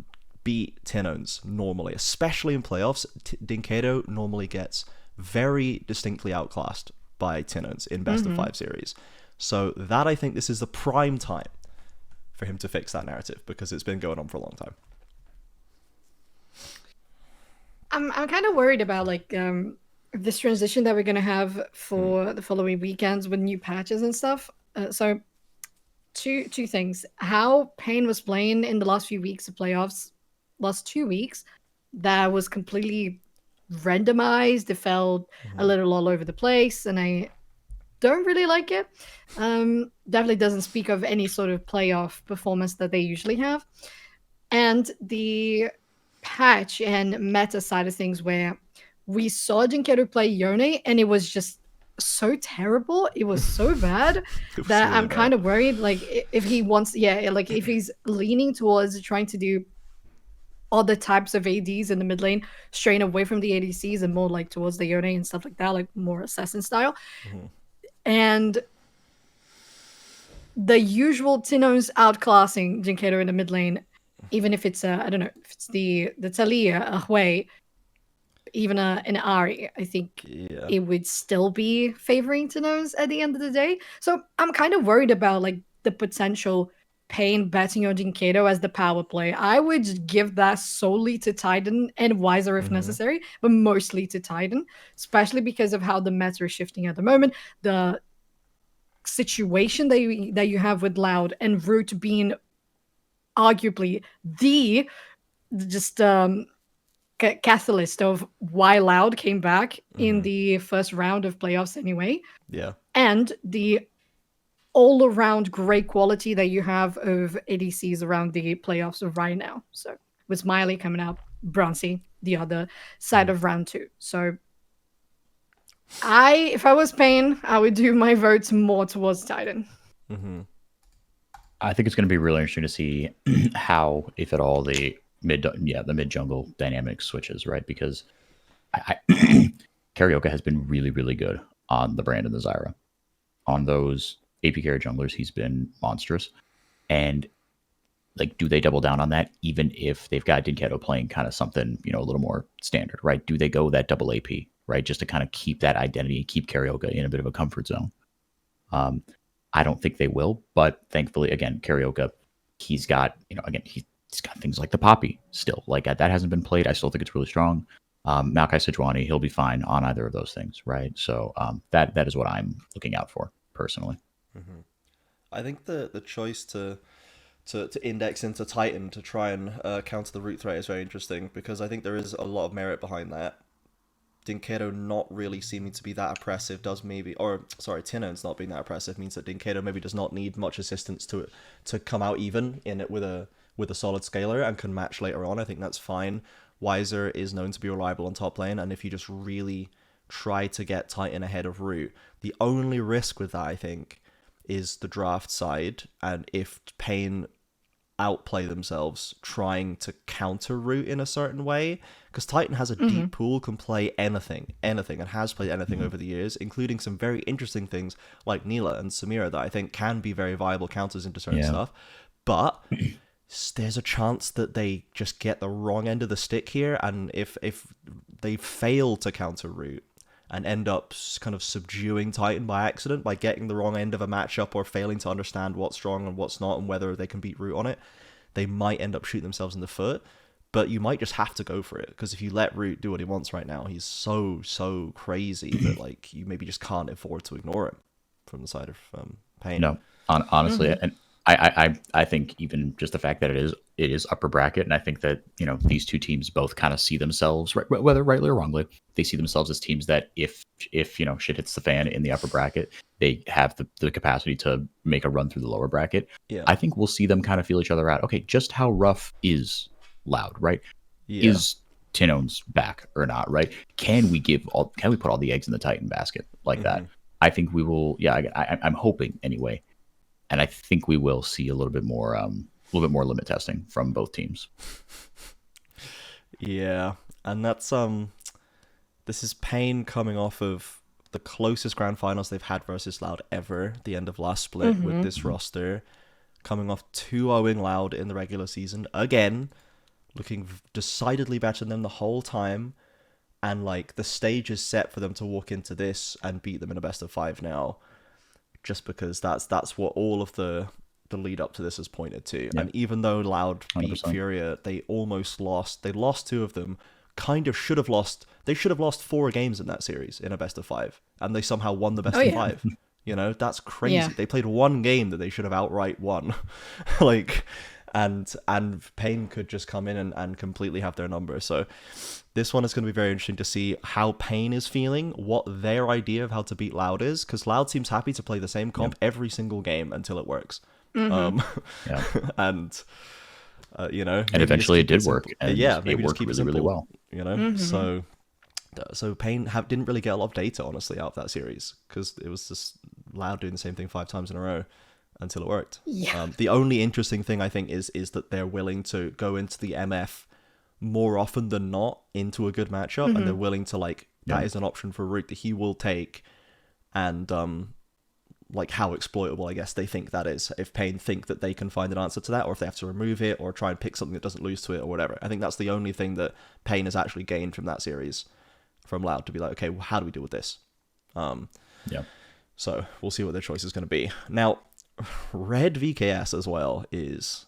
beat tinowns normally, especially in playoffs. Ninkado normally gets very distinctly outclassed by tinowns in best of 5 series. So that, I think this is the prime time for him to fix that narrative, because it's been going on for a long time.
I'm kind of worried about like this transition that we're gonna have for the following weekends with new patches and stuff. So two things: how Pain was playing in the last few weeks of playoffs, last 2 weeks, that was completely randomized. It felt a little all over the place, and I don't really like it. Definitely doesn't speak of any sort of playoff performance that they usually have. And the patch and meta side of things, where we saw Jinkeru play Yone, and it was just so terrible. It was so bad that really I'm kind of worried, like, if he wants, like if he's leaning towards trying to do other types of ADs in the mid lane, straying away from the ADCs and more like towards the Yone and stuff like that, like more assassin style. And the usual tinowns outclassing Jinkeru in the mid lane, even if it's I don't know, if it's the Talia, a Hui, even an Ahri, I think it would still be favoring tinowns at the end of the day. So I'm kind of worried about like the potential Pain betting on Jinkeru as the power play. I would give that solely to Titan and Weiser if necessary, but mostly to Titan, especially because of how the meta is shifting at the moment. The situation that you have with Loud and Root being arguably the catalyst of why Loud came back in the first round of playoffs anyway.
Yeah.
And the all-around great quality that you have of ADCs around the playoffs of right now. So with Smiley coming up, Bronzy, the other side of round 2. So if I was Pain, I would do my votes more towards Titan.
I think it's going to be really interesting to see how, if at all, the mid jungle dynamic switches, right? Because Karaoke has been really, really good on the Brand and the Zyra. On those AP carry junglers, he's been monstrous. And like, do they double down on that, even if they've got Jinkeru playing kind of something, a little more standard, right? Do they go that double AP, right? Just to kind of keep that identity, keep Karaoke in a bit of a comfort zone. I don't think they will, but thankfully, again, Karaoke, he's got, he's got things like the Poppy still. Like, that hasn't been played. I still think it's really strong. Maokai Sejuani, he'll be fine on either of those things, right? So that is what I'm looking out for, personally.
I think the choice to index into Titan to try and counter the root threat is very interesting, because I think there is a lot of merit behind that. Jinkeru not really seeming to be that oppressive tinowns not being that oppressive means that Jinkeru maybe does not need much assistance to come out even in it with a solid scaler and can match later on. I think that's fine. Weiser is known to be reliable on top lane, and if you just really try to get Titan ahead of root, the only risk with that, I think, is the draft side, and if Pain outplay themselves trying to counter root in a certain way, because Titan has a deep pool, can play anything, and has played anything over the years, including some very interesting things like Neela and Samira that I think can be very viable counters into certain stuff. But there's a chance that they just get the wrong end of the stick here, and if they fail to counter root and end up kind of subduing Titan by accident by getting the wrong end of a matchup or failing to understand what's strong and what's not and whether they can beat root on it, they might end up shooting themselves in the foot. But you might just have to go for it, because if you let root do what he wants right now, he's so crazy that like you maybe just can't afford to ignore him from the side of Pain.
No, honestly, and I think even just the fact that it is upper bracket, and I think that these two teams both kind of see themselves, whether rightly or wrongly, they see themselves as teams that if shit hits the fan in the upper bracket, they have the capacity to make a run through the lower bracket.
Yeah.
I think we'll see them kind of feel each other out. Okay, just how rough is Loud, right?
Yeah.
Is tinowns back or not, right? Can we put all the eggs in the Titan basket like that? I think we will. Yeah, I'm hoping anyway. And I think we will see a little bit more limit testing from both teams.
Yeah, and that's this is Pain coming off of the closest grand finals they've had versus Loud ever, the end of last split with this roster, coming off 2-0ing Loud in the regular season again, looking decidedly better than them the whole time, and like the stage is set for them to walk into this and beat them in a best of 5 now. Just because that's what all of the lead up to this has pointed to.
Yeah.
And even though Loud beat
100%.
FURIA, they almost lost. They lost 2 of them. Should have lost 4 games in that series in a best of 5. And they somehow won the best of 5. That's crazy. Yeah. They played 1 game that they should have outright won. And Pain could just come in and completely have their number. So this one is going to be very interesting to see how Pain is feeling, what their idea of how to beat Loud is, because Loud seems happy to play the same comp every single game until it works. And
eventually it did work. And
maybe
it worked really well.
So Pain didn't really get a lot of data, honestly, out of that series, because it was just Loud doing the same thing 5 times in a row until it worked.
Yeah.
The only interesting thing I think is that they're willing to go into the MF more often than not into a good matchup, and they're willing to that is an option for Root that he will take, and how exploitable I guess they think that is, if Pain think that they can find an answer to that, or if they have to remove it or try and pick something that doesn't lose to it or whatever. I think that's the only thing that Pain has actually gained from that series from Loud, to be like, okay, well, how do we deal with this? So we'll see what their choice is going to be. Now Red VKS as well is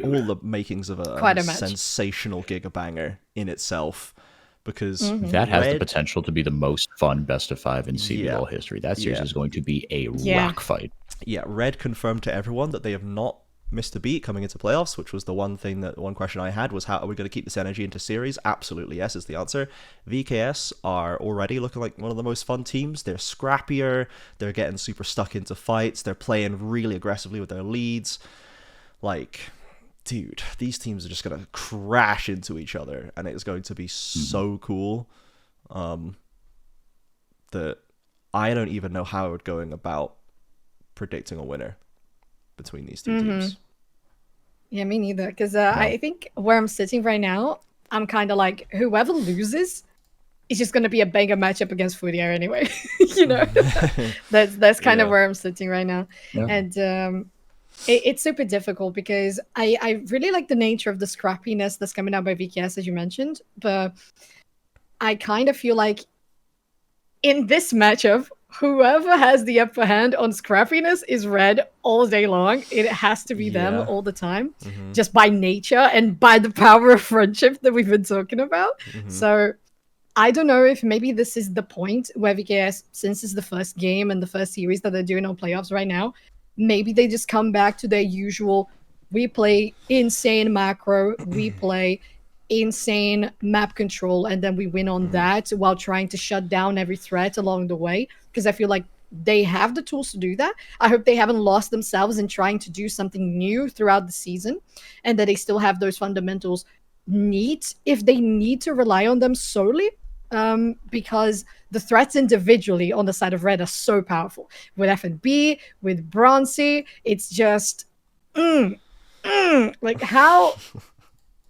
all the makings of a sensational giga-banger in itself, because
that has the potential to be the most fun best of 5 in CBLOL history. That series is going to be a rock fight. Yeah,
Red confirmed to everyone that they have not missed a beat coming into playoffs, which was the one question I had, was how are we going to keep this energy into series? Absolutely yes is the answer. VKS are already looking like one of the most fun teams. They're scrappier, they're getting super stuck into fights, they're playing really aggressively with their leads. Dude, these teams are just going to crash into each other, and it's going to be so cool that I don't even know how we're going about predicting a winner between these two teams.
Yeah, me neither, because I think where I'm sitting right now, I'm kind of like, whoever loses is just going to be a banger matchup against FURIA anyway. That's kind of where I'm sitting right now. And it's super difficult, because I really like the nature of the scrappiness that's coming out by VKS, as you mentioned, but I kind of feel like in this matchup, whoever has the upper hand on scrappiness is Red all day long. It has to be them all the time, just by nature and by the power of friendship that we've been talking about. So I don't know if maybe this is the point where VKS, since it's the first game and the first series that they're doing on playoffs right now, maybe they just come back to their usual, we play insane macro, we play insane map control, and then we win on that while trying to shut down every threat along the way, because I feel like they have the tools to do that. I hope they haven't lost themselves in trying to do something new throughout the season, and that they still have those fundamentals neat if they need to rely on them solely, because the threats individually on the side of Red are so powerful. With F&B, with Bronzy, it's just like, how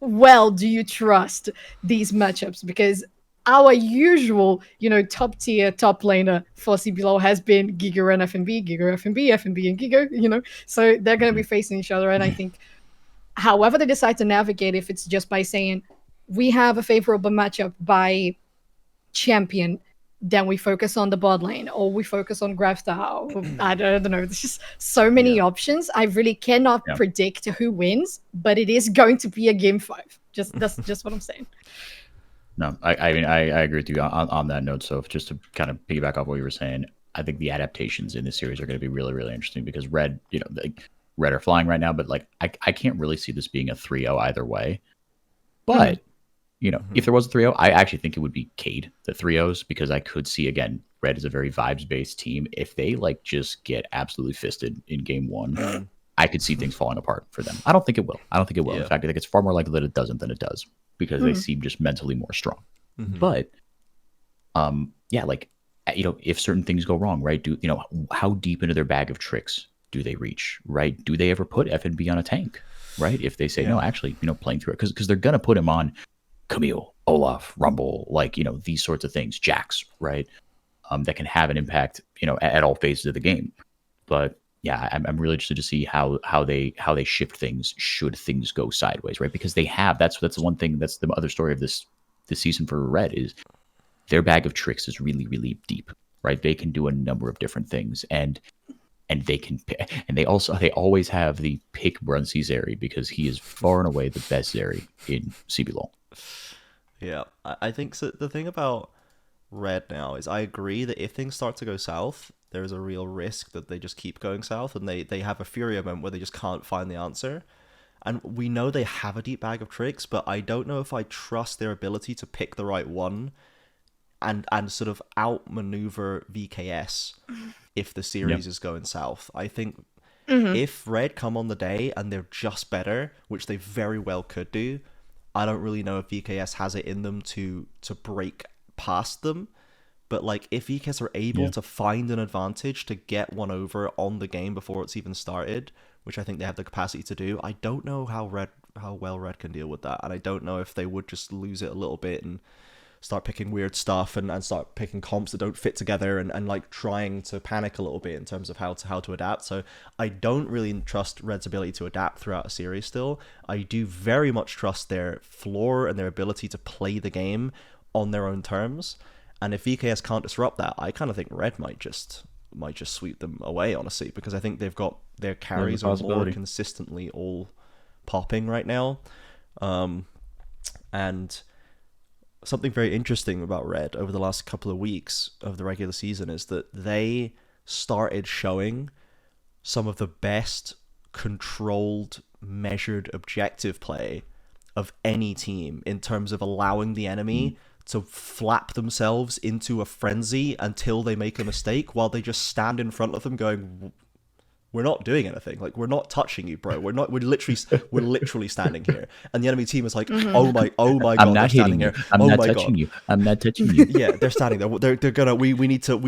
well do you trust these matchups? Because our usual, top tier, top laner for CBLOL has been Giga and F&B, Giga, F&B, F&B and Giga, so they're going to be facing each other. And I think however they decide to navigate, if it's just by saying we have a favorable matchup by champion, then we focus on the bot lane, or we focus on Grafstyle. I don't know. There's just so many options. I really cannot predict who wins, but it is going to be a game 5. That's just what I'm saying.
No, I mean, I agree with you on that note. So just to kind of piggyback off what you were saying, I think the adaptations in this series are going to be really, really interesting, because Red, Red are flying right now, but like I can't really see this being a 3-0 either way. But you know, if there was a 3-0, I actually think it would be Cade, the 3-0s, because I could see, again, Red is a very vibes-based team. If they like just get absolutely fisted in game one, I could see things falling apart for them. I don't think it will. Yeah. In fact, I think it's far more likely that it doesn't than it does, because they seem just mentally more strong. But yeah, like, you know, if certain things go wrong, right? Do you know how deep into their bag of tricks do they reach, right? Do they ever put FNB on a tank, right? If they say no, actually, you know, playing through it, because they're gonna put him on Camille, Olaf, Rumble, like, you know, these sorts of things, Jax, right? That can have an impact, you know, at all phases of the game. But yeah, I'm really interested to see how they shift things should things go sideways, right? Because they have that's the one thing, that's the other story of this season for Red, is their bag of tricks is really, really deep, right? They can do a number of different things, and they can, and they always have the pick Brunsey Zeri, because he is far and away the best Zeri in CBLOL.
Yeah, I think so. The thing about Red now is I agree that if things start to go south, there is a real risk that they just keep going south, and they have a FURIA moment where they just can't find the answer. And we know they have a deep bag of tricks, but I don't know if I trust their ability to pick the right one and sort of outmaneuver VKS if the series is going south. I think if Red come on the day and they're just better, which they very well could do, I don't really know if VKS has it in them to break past them. But like, if VKS are able to find an advantage to get one over on the game before it's even started, which I think they have the capacity to do, I don't know how well Red can deal with that. And I don't know if they would just lose it a little bit and start picking weird stuff and start picking comps that don't fit together and like trying to panic a little bit in terms of how to adapt. So I don't really trust Red's ability to adapt throughout a series still. I do very much trust their floor and their ability to play the game on their own terms. And if VKS can't disrupt that, I kind of think Red might just sweep them away, honestly, because I think they've got their carries are more consistently all popping right now. And something very interesting about Red over the last couple of weeks of the regular season is that they started showing some of the best controlled, measured objective play of any team in terms of allowing the enemy to flap themselves into a frenzy until they make a mistake, while they just stand in front of them going, we're not doing anything. Like, we're not touching you, bro. We're literally standing here. And the enemy team is like, oh my God,
I'm not
hitting
you. I'm not touching you. I'm not touching you.
Yeah, they're standing there. They're gonna. We need to.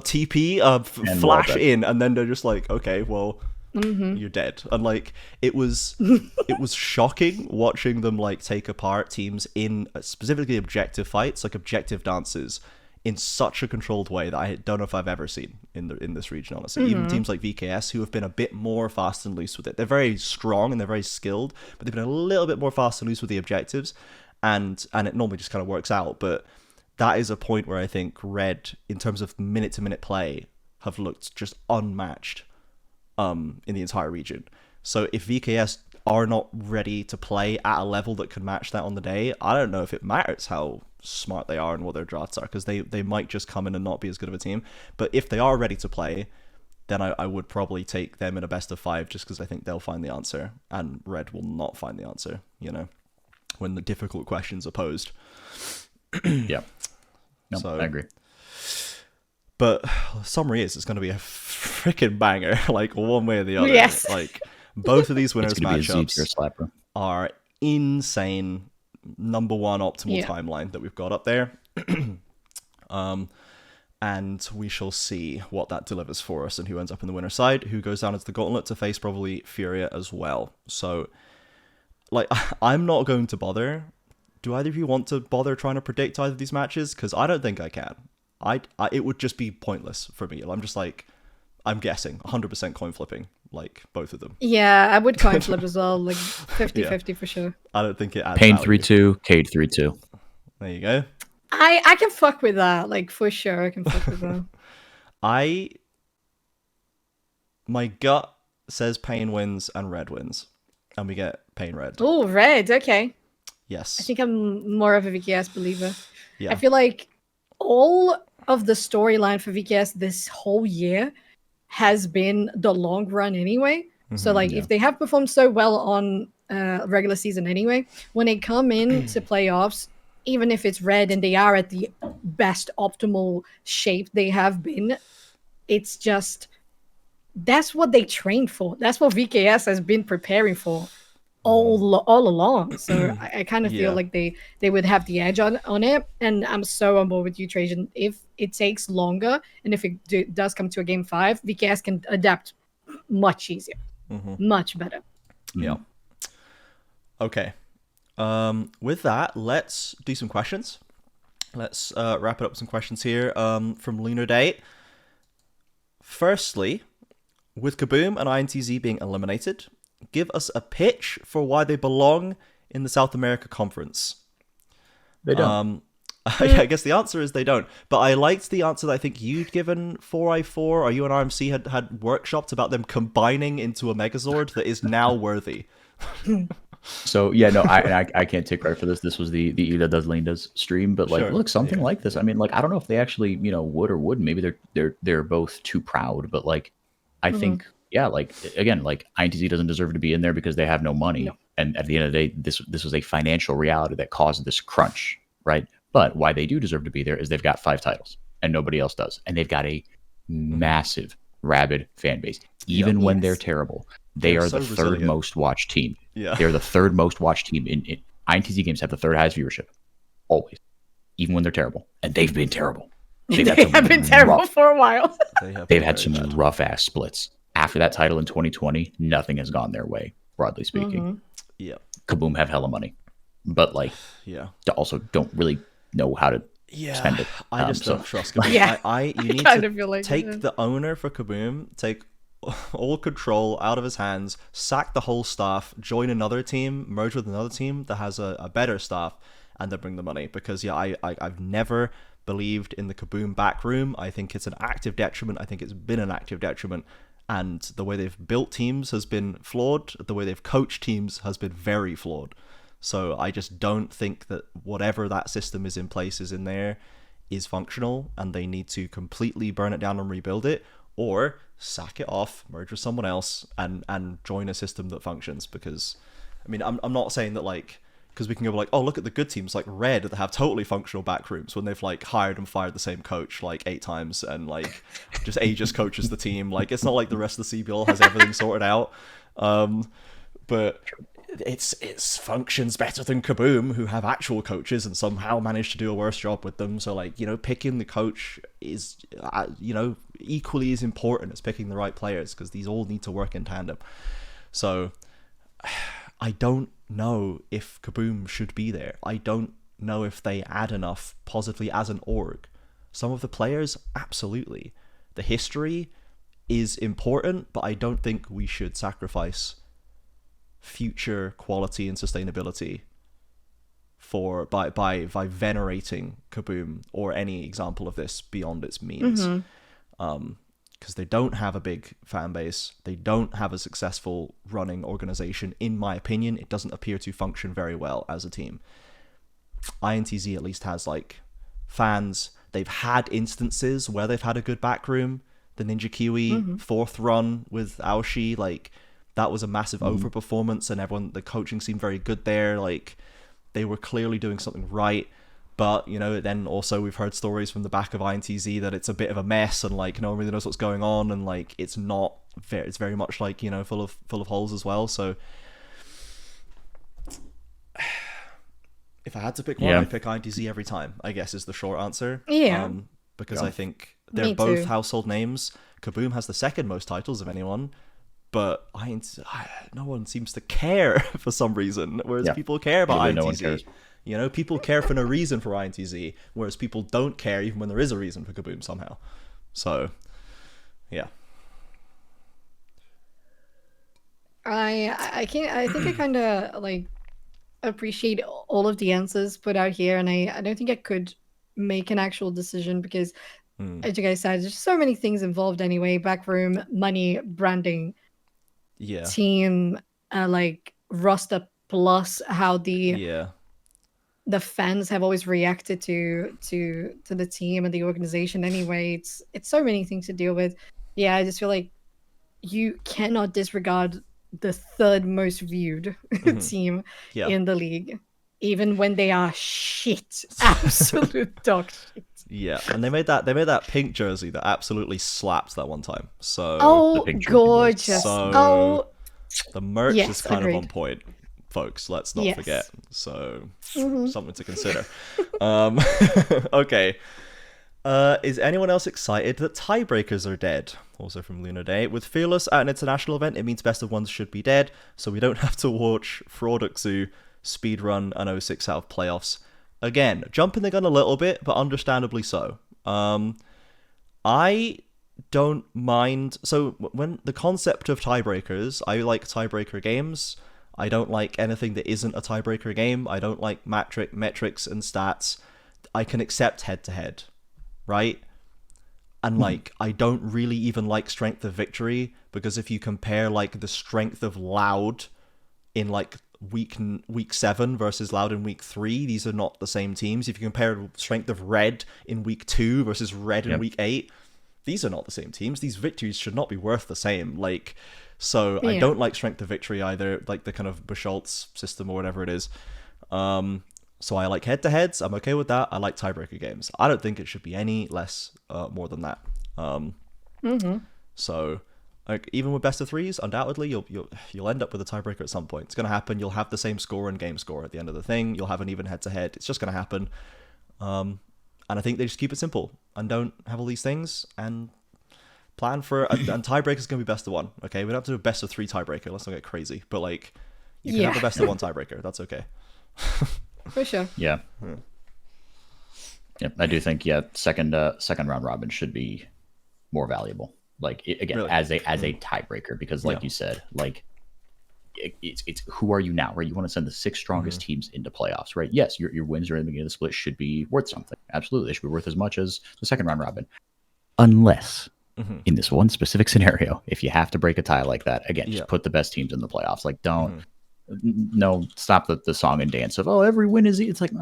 TP flash in, and then they're just like, okay, well, you're dead. And like, it was shocking watching them like take apart teams in specifically objective fights, like objective dances, in such a controlled way that I don't know if I've ever seen in this region, honestly. Even teams like VKS, who have been a bit more fast and loose with it. They're very strong and they're very skilled, but they've been a little bit more fast and loose with the objectives, and it normally just kind of works out. But that is a point where I think Red, in terms of minute-to-minute play, have looked just unmatched in the entire region. So if VKS are not ready to play at a level that can match that on the day, I don't know if it matters how smart they are and what their drafts are, because they might just come in and not be as good of a team. But if they are ready to play, then I would probably take them in a best of 5, just because I think they'll find the answer, and Red will not find the answer, you know, when the difficult questions are posed.
Yeah. No,
so,
I agree.
But summary is, it's going to be a freaking banger, like one way or the other.
Yes.
Like, both of these winners
matchups
are insane. Number one optimal timeline that we've got up there. And we shall see what that delivers for us and who ends up in the winner's side, who goes down into the gauntlet to face probably FURIA as well. So, like, I'm not going to bother. Do either of you want to bother trying to predict either of these matches? Because I don't think I can. It would just be pointless for me. I'm just like, I'm guessing 100% coin flipping, like both of them.
Yeah, I would coin flip as well, like 50-50 for sure.
I don't think it adds
Pain
value.
3-2, Cade 3-2.
There you go.
I can fuck with that, like, for sure. I can fuck with that.
My gut says Pain wins and Red wins, and we get Pain Red.
Oh, Red. Okay.
Yes.
I think I'm more of a VKS believer.
Yeah.
I feel like all of the storyline for VKS this whole year has been the long run anyway. So like if they have performed so well on regular season anyway, when they come in to playoffs, even if it's red and they are at the best optimal shape they have been, it's just that's what they trained for. That's what VKS has been preparing for all along. So I kind of feel like they would have the edge on it. And I'm so on board with you, Trajan. If it takes longer and if it does come to a game 5, VKS can adapt much easier, much better.
Yeah. Okay. With that, let's do some questions. Let's wrap it up with some questions here from Lunar Date. Firstly, with Kaboom and INTZ being eliminated, give us a pitch for why they belong in the South America Conference.
They don't.
Yeah, I guess the answer is they don't. But I liked the answer that I think you'd given 4i4, or you and RMC had workshopped about them combining into a Megazord that is now worthy.
So yeah, no, I can't take credit for this. This was the Ida Does Linda's stream, but like, look, something like this. I mean, like, I don't know if they actually, would or wouldn't. Maybe they're both too proud. But like, I think, yeah, like again, like INTZ doesn't deserve to be in there because they have no money. No. And at the end of the day, this was a financial reality that caused this crunch, right? But why they do deserve to be there is they've got 5 titles and nobody else does, and they've got a massive, rabid fan base. Even when they're terrible, they're the third most watched team. Yeah. They're the third most watched team in INTZ games have the third highest viewership. Always. Even when they're terrible. And they've been terrible.
They have been terrible for a while.
They've had some rough ass splits. After that title in 2020, nothing has gone their way, broadly speaking.
Yeah.
Kaboom have hella money. But like, also don't really know how to spend it.
I just don't trust Kaboom. You need to take the owner for Kaboom, take all control out of his hands, sack the whole staff, join another team, merge with another team that has a better staff, and then bring the money. Because I've never believed in the Kaboom backroom. I think it's an active detriment. I think it's been an active detriment, and the way they've built teams has been flawed. The way they've coached teams has been very flawed. So I just don't think that whatever that system is in place is in there is functional, and they need to completely burn it down and rebuild it, or sack it off, merge with someone else, and join a system that functions. Because, I mean, I'm not saying that, like, because we can go like, oh, look at the good teams like Red that have totally functional backrooms when they've like hired and fired the same coach like 8 times and like just Aegis coaches the team. Like, it's not like the rest of the CBLOL has everything sorted out. But it's functions better than Kaboom, who have actual coaches and somehow managed to do a worse job with them. So like, picking the coach is equally as important as picking the right players, because these all need to work in tandem. So I don't know if Kaboom should be there. I don't know if they add enough positively as an org. Some of the players, absolutely. The history is important, but I don't think we should sacrifice future quality and sustainability by venerating Kaboom or any example of this beyond its means. Because they don't have a big fan base, they don't have a successful running organization. In my opinion, it doesn't appear to function very well as a team. INTZ at least has like fans. They've had instances where they've had a good backroom. The Ninja Kiwi 4th run with Aoshi, like, that was a massive overperformance, and the coaching seemed very good there. Like, they were clearly doing something right. But, then also we've heard stories from the back of INTZ that it's a bit of a mess, and like no one really knows what's going on, and like it's very much like, full of holes as well. So if I had to pick one, I'd pick INTZ every time, I guess, is the short answer.
Yeah.
Because I think they're both household names. Kaboom has the second most titles of anyone, but no one seems to care for some reason, whereas people care about INTZ. No one cares. People care for no reason for INTZ, whereas people don't care even when there is a reason for Kaboom somehow. So, yeah.
I think I kind of like appreciate all of the answers put out here, and I don't think I could make an actual decision because, as you guys said, there's so many things involved anyway: backroom, money, branding, team, like roster, plus how the fans have always reacted to the team and the organization. Anyway, it's so many things to deal with. Yeah, I just feel like you cannot disregard the third most viewed team in the league, even when they are shit, absolute dog shit.
Yeah, and they made that pink jersey that absolutely slapped that one time. So
Oh, gorgeous!
So the merch
yes,
is kind
agreed.
of on point, folks. Let's not forget. So something to consider. Okay. Is anyone else excited that tiebreakers are dead? Also from Luna Day. With Fearless at an international event, it means best of ones should be dead, so we don't have to watch Fluxo speedrun an 06 out of playoffs. Again, jumping the gun a little bit, but understandably so. I don't mind. So when the concept of tiebreakers, I like tiebreaker games. I don't like anything that isn't a tiebreaker game. I don't like metrics and stats. I can accept head-to-head, right? And like, I don't really even like strength of victory, because if you compare like the strength of Loud in like week 7 versus Loud in week 3, these are not the same teams. If you compare strength of Red in week 2 versus Red in week 8, these are not the same teams. These victories should not be worth the same. Like, so I don't like strength of victory either, like the kind of Bescholtz system or whatever it is. So I like head-to-heads. I'm okay with that. I like tiebreaker games. I don't think it should be any less more than that. So like, even with best of threes, undoubtedly you'll end up with a tiebreaker at some point. It's going to happen. You'll have the same score and game score at the end of the thing. You'll have an even head-to-head. It's just going to happen. And I think they just keep it simple and don't have all these things and plan for and tiebreaker is going to be best of one. Okay, we don't have to do a best of 3 tiebreaker. Let's not get crazy. But like, you can have a best of 1 tiebreaker. That's okay.
For sure.
Yeah. Yep. I do think second round robin should be more valuable. Like again, really? as a tiebreaker, because like you said, like it's who are you now, right? You want to send the 6 strongest teams into playoffs, right? Yes, your wins are in the beginning of the split should be worth something. Absolutely, they should be worth as much as the second round robin, unless in this one specific scenario, if you have to break a tie like that, again, just put the best teams in the playoffs. Like don't. No, stop the song and dance of every win is it's like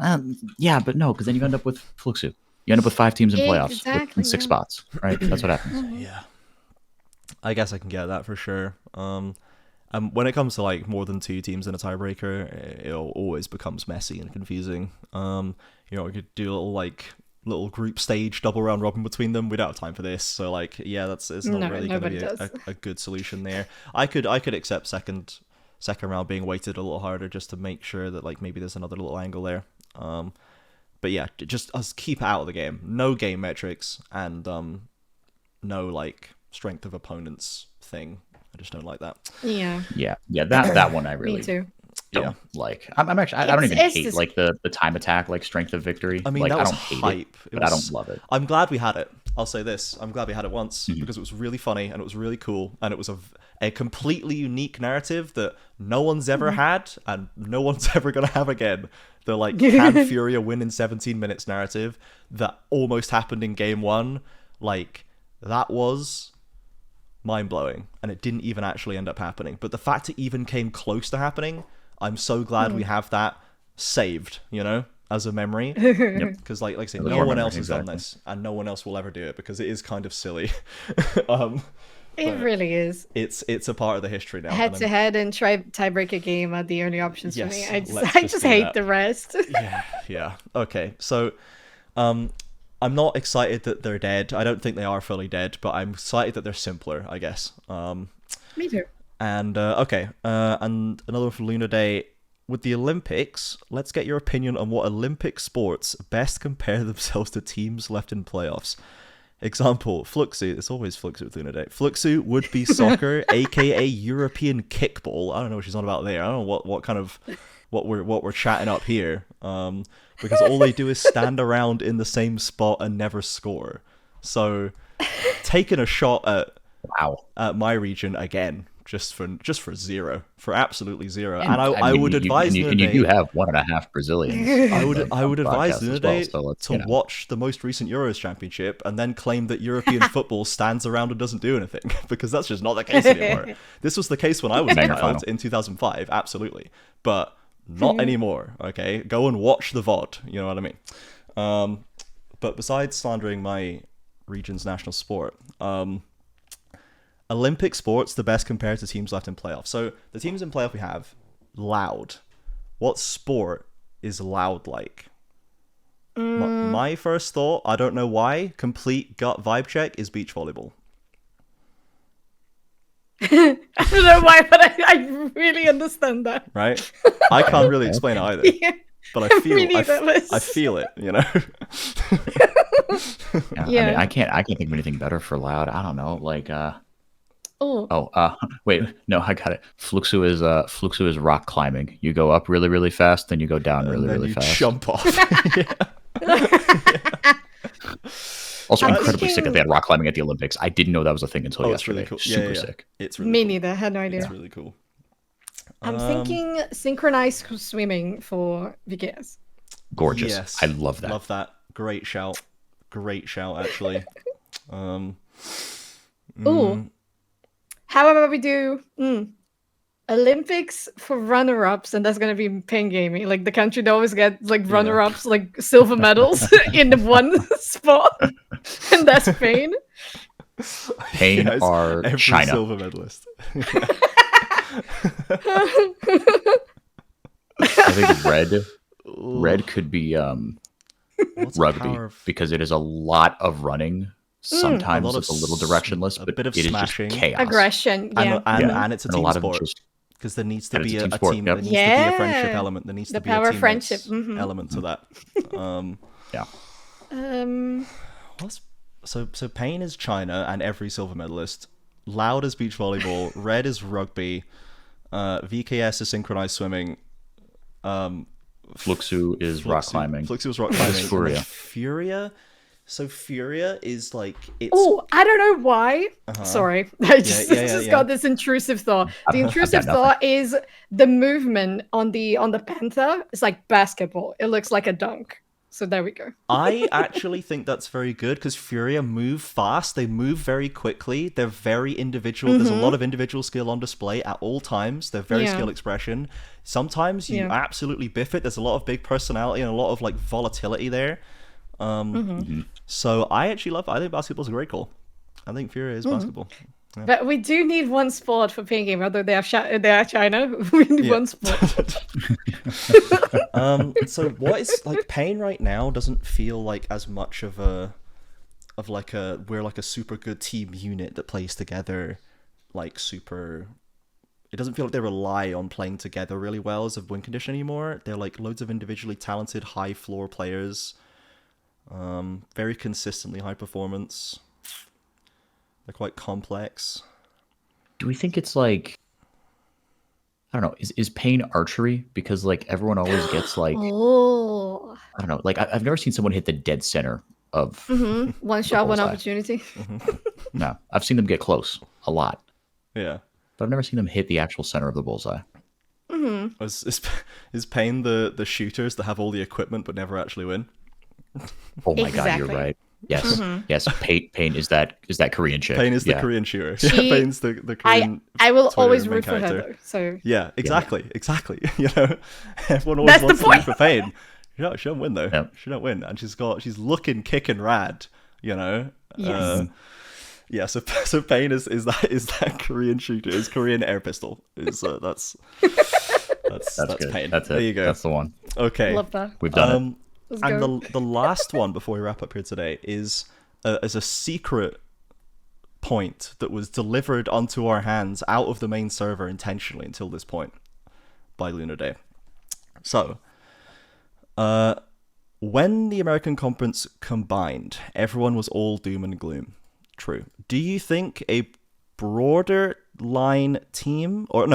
yeah, but no, because then you end up with Fluxo. You end up with 5 teams in playoffs in 6 spots, right? That's what happens.
Yeah, I guess I can get that for sure. When it comes to like more than 2 teams in a tiebreaker, it always becomes messy and confusing. You know, we could do a little group stage double round robin between them. We don't have time for this, so like, yeah, it's not really going to be a good solution there. I could accept second round being weighted a little harder just to make sure that like maybe there's another little angle there. But yeah, just us keep it out of the game. No game metrics and no like strength of opponents thing. I just don't like that.
Yeah. That one I really
Me too.
Don't like. I'm actually I don't even hate like the time attack, like strength of victory.
I mean,
like,
that was
I don't hate
hype.
it, but I don't love it.
I'm glad we had it. I'll say this: I'm glad we had it once because it was really funny and it was really cool and it was a completely unique narrative that no one's ever had and no one's ever gonna have again. The like can FURIA win in 17 minutes narrative that almost happened in game 1, like that was mind-blowing, and it didn't even actually end up happening. But the fact it even came close to happening, I'm so glad we have that saved, you know, as a memory. Because like I say, no one else has done this, and no one else will ever do it because it is kind of silly.
It really is.
It's a part of the history now.
Head-to-head and tiebreaker game are the only options for me. I just hate the rest.
Yeah. Okay, so I'm not excited that they're dead. I don't think they are fully dead, but I'm excited that they're simpler, I guess.
Me too.
And and another one for Luna Day. With the Olympics, let's get your opinion on what Olympic sports best compare themselves to teams left in playoffs. Example, Fluxo. It's always Fluxo with Luna Day. Fluxo would be soccer, aka European kickball. I don't know what she's on about there. I don't know what kind of what we're chatting up here. Because all they do is stand around in the same spot and never score. So taking a shot at my region again, just for 0, for absolutely 0. And I would advise
you do have 1.5 Brazilians.
I would advise Luna Day to watch the most recent Euros Championship and then claim that European football stands around and doesn't do anything, because that's just not the case anymore. This was the case when I was a child in 2005, absolutely, but not anymore. Okay, go and watch the VOD. You know what I mean? But besides slandering my region's national sport, Olympic sports, the best compared to teams left in playoff. So the teams in playoff we have, loud. What sport is loud like? My first thought, I don't know why, complete gut vibe check, is beach volleyball.
I don't know why, but I really understand that.
Right? I can't really explain it either.
Yeah.
But I feel it, you know.
Yeah. I mean, I can't think of anything better for loud. I don't know, like wait, no, I got it. Fluxo is rock climbing. You go up really, really fast, then you go down really, really fast.
Jump off.
Also, incredibly sick that they had rock climbing at the Olympics. I didn't know that was a thing until yesterday.
It's really cool.
Super sick.
It's really
Me
cool.
neither. Had no idea.
It's really cool.
I'm thinking synchronized swimming for VKS.
Gorgeous.
Yes.
I love that.
Love that. Great shout, actually.
Ooh. How about we do Olympics for runner-ups, and that's gonna be Pain Gaming. Like the country that always gets like runner-ups, like silver medals in one spot, and that's Pain.
Pain are
every
China.
Silver medalist.
I think red could be
What's
rugby because it is a lot of running. Sometimes it's a little directionless, but
bit of
it
smashing.
is just chaos.
Aggression, yeah.
And it's a team
lot
sport.
of just
Because there needs to be a
team sport,
team.
yep.
There needs to be a friendship element. There needs
The
to be
power
a
of friendship.
element to that.
Yeah.
So Pain is China and every silver medalist. Loud is beach volleyball. Red is rugby. VKS is synchronized swimming.
Fluxo is rock climbing.
Fluxo is rock climbing.
FURIA.
FURIA. So FURIA is like it's.
Oh, I don't know why. Sorry, I just got this intrusive thought. The intrusive thought is the movement on the panther. It's like basketball. It looks like a dunk. So there we go.
I actually think that's very good because FURIA move fast. They move very quickly. They're very individual. There's a lot of individual skill on display at all times. They're very skill expression. Sometimes you absolutely biff it. There's a lot of big personality and a lot of like volatility there. So I actually love it. I think basketball's a great call. I think FURIA is basketball. Yeah.
But we do need one sport for Pain Game. Although they are China, we need one sport.
So what is like Pain right now doesn't feel like as much of we're like a super good team unit that plays together, like super. It doesn't feel like they rely on playing together really well as a win condition anymore. They're like loads of individually talented, high floor players. Very consistently high performance. They're quite complex.
Do we think it's like, I don't know, is Pain archery? Because like everyone always gets like, I don't know, like I've never seen someone hit the dead center of
one shot, one opportunity.
No, I've seen them get close a lot.
Yeah.
But I've never seen them hit the actual center of the bullseye.
Is Pain the shooters that have all the equipment but never actually win?
Oh my god, you're right. Yes, yes. Pain is that Korean chick.
Pain is the Korean shooter. Pain's the Korean.
I will
Twitter
always
main
root for her
character.
though. So
yeah, exactly. You know, everyone always wants to root for Pain. She don't win though.
Yep.
She don't win, and she's looking kicking rad. You know.
Yes.
So Pain is that Korean shooter? Is Korean air pistol? Is that's
good.
Pain.
That's it.
There you go.
That's the one.
Okay.
love that.
We've done it.
And the last one before we wrap up here today is a secret point that was delivered onto our hands out of the main server intentionally until this point by Lunar Day. So, when the American Conference combined, everyone was all doom and gloom. True. Do you think a borderline team like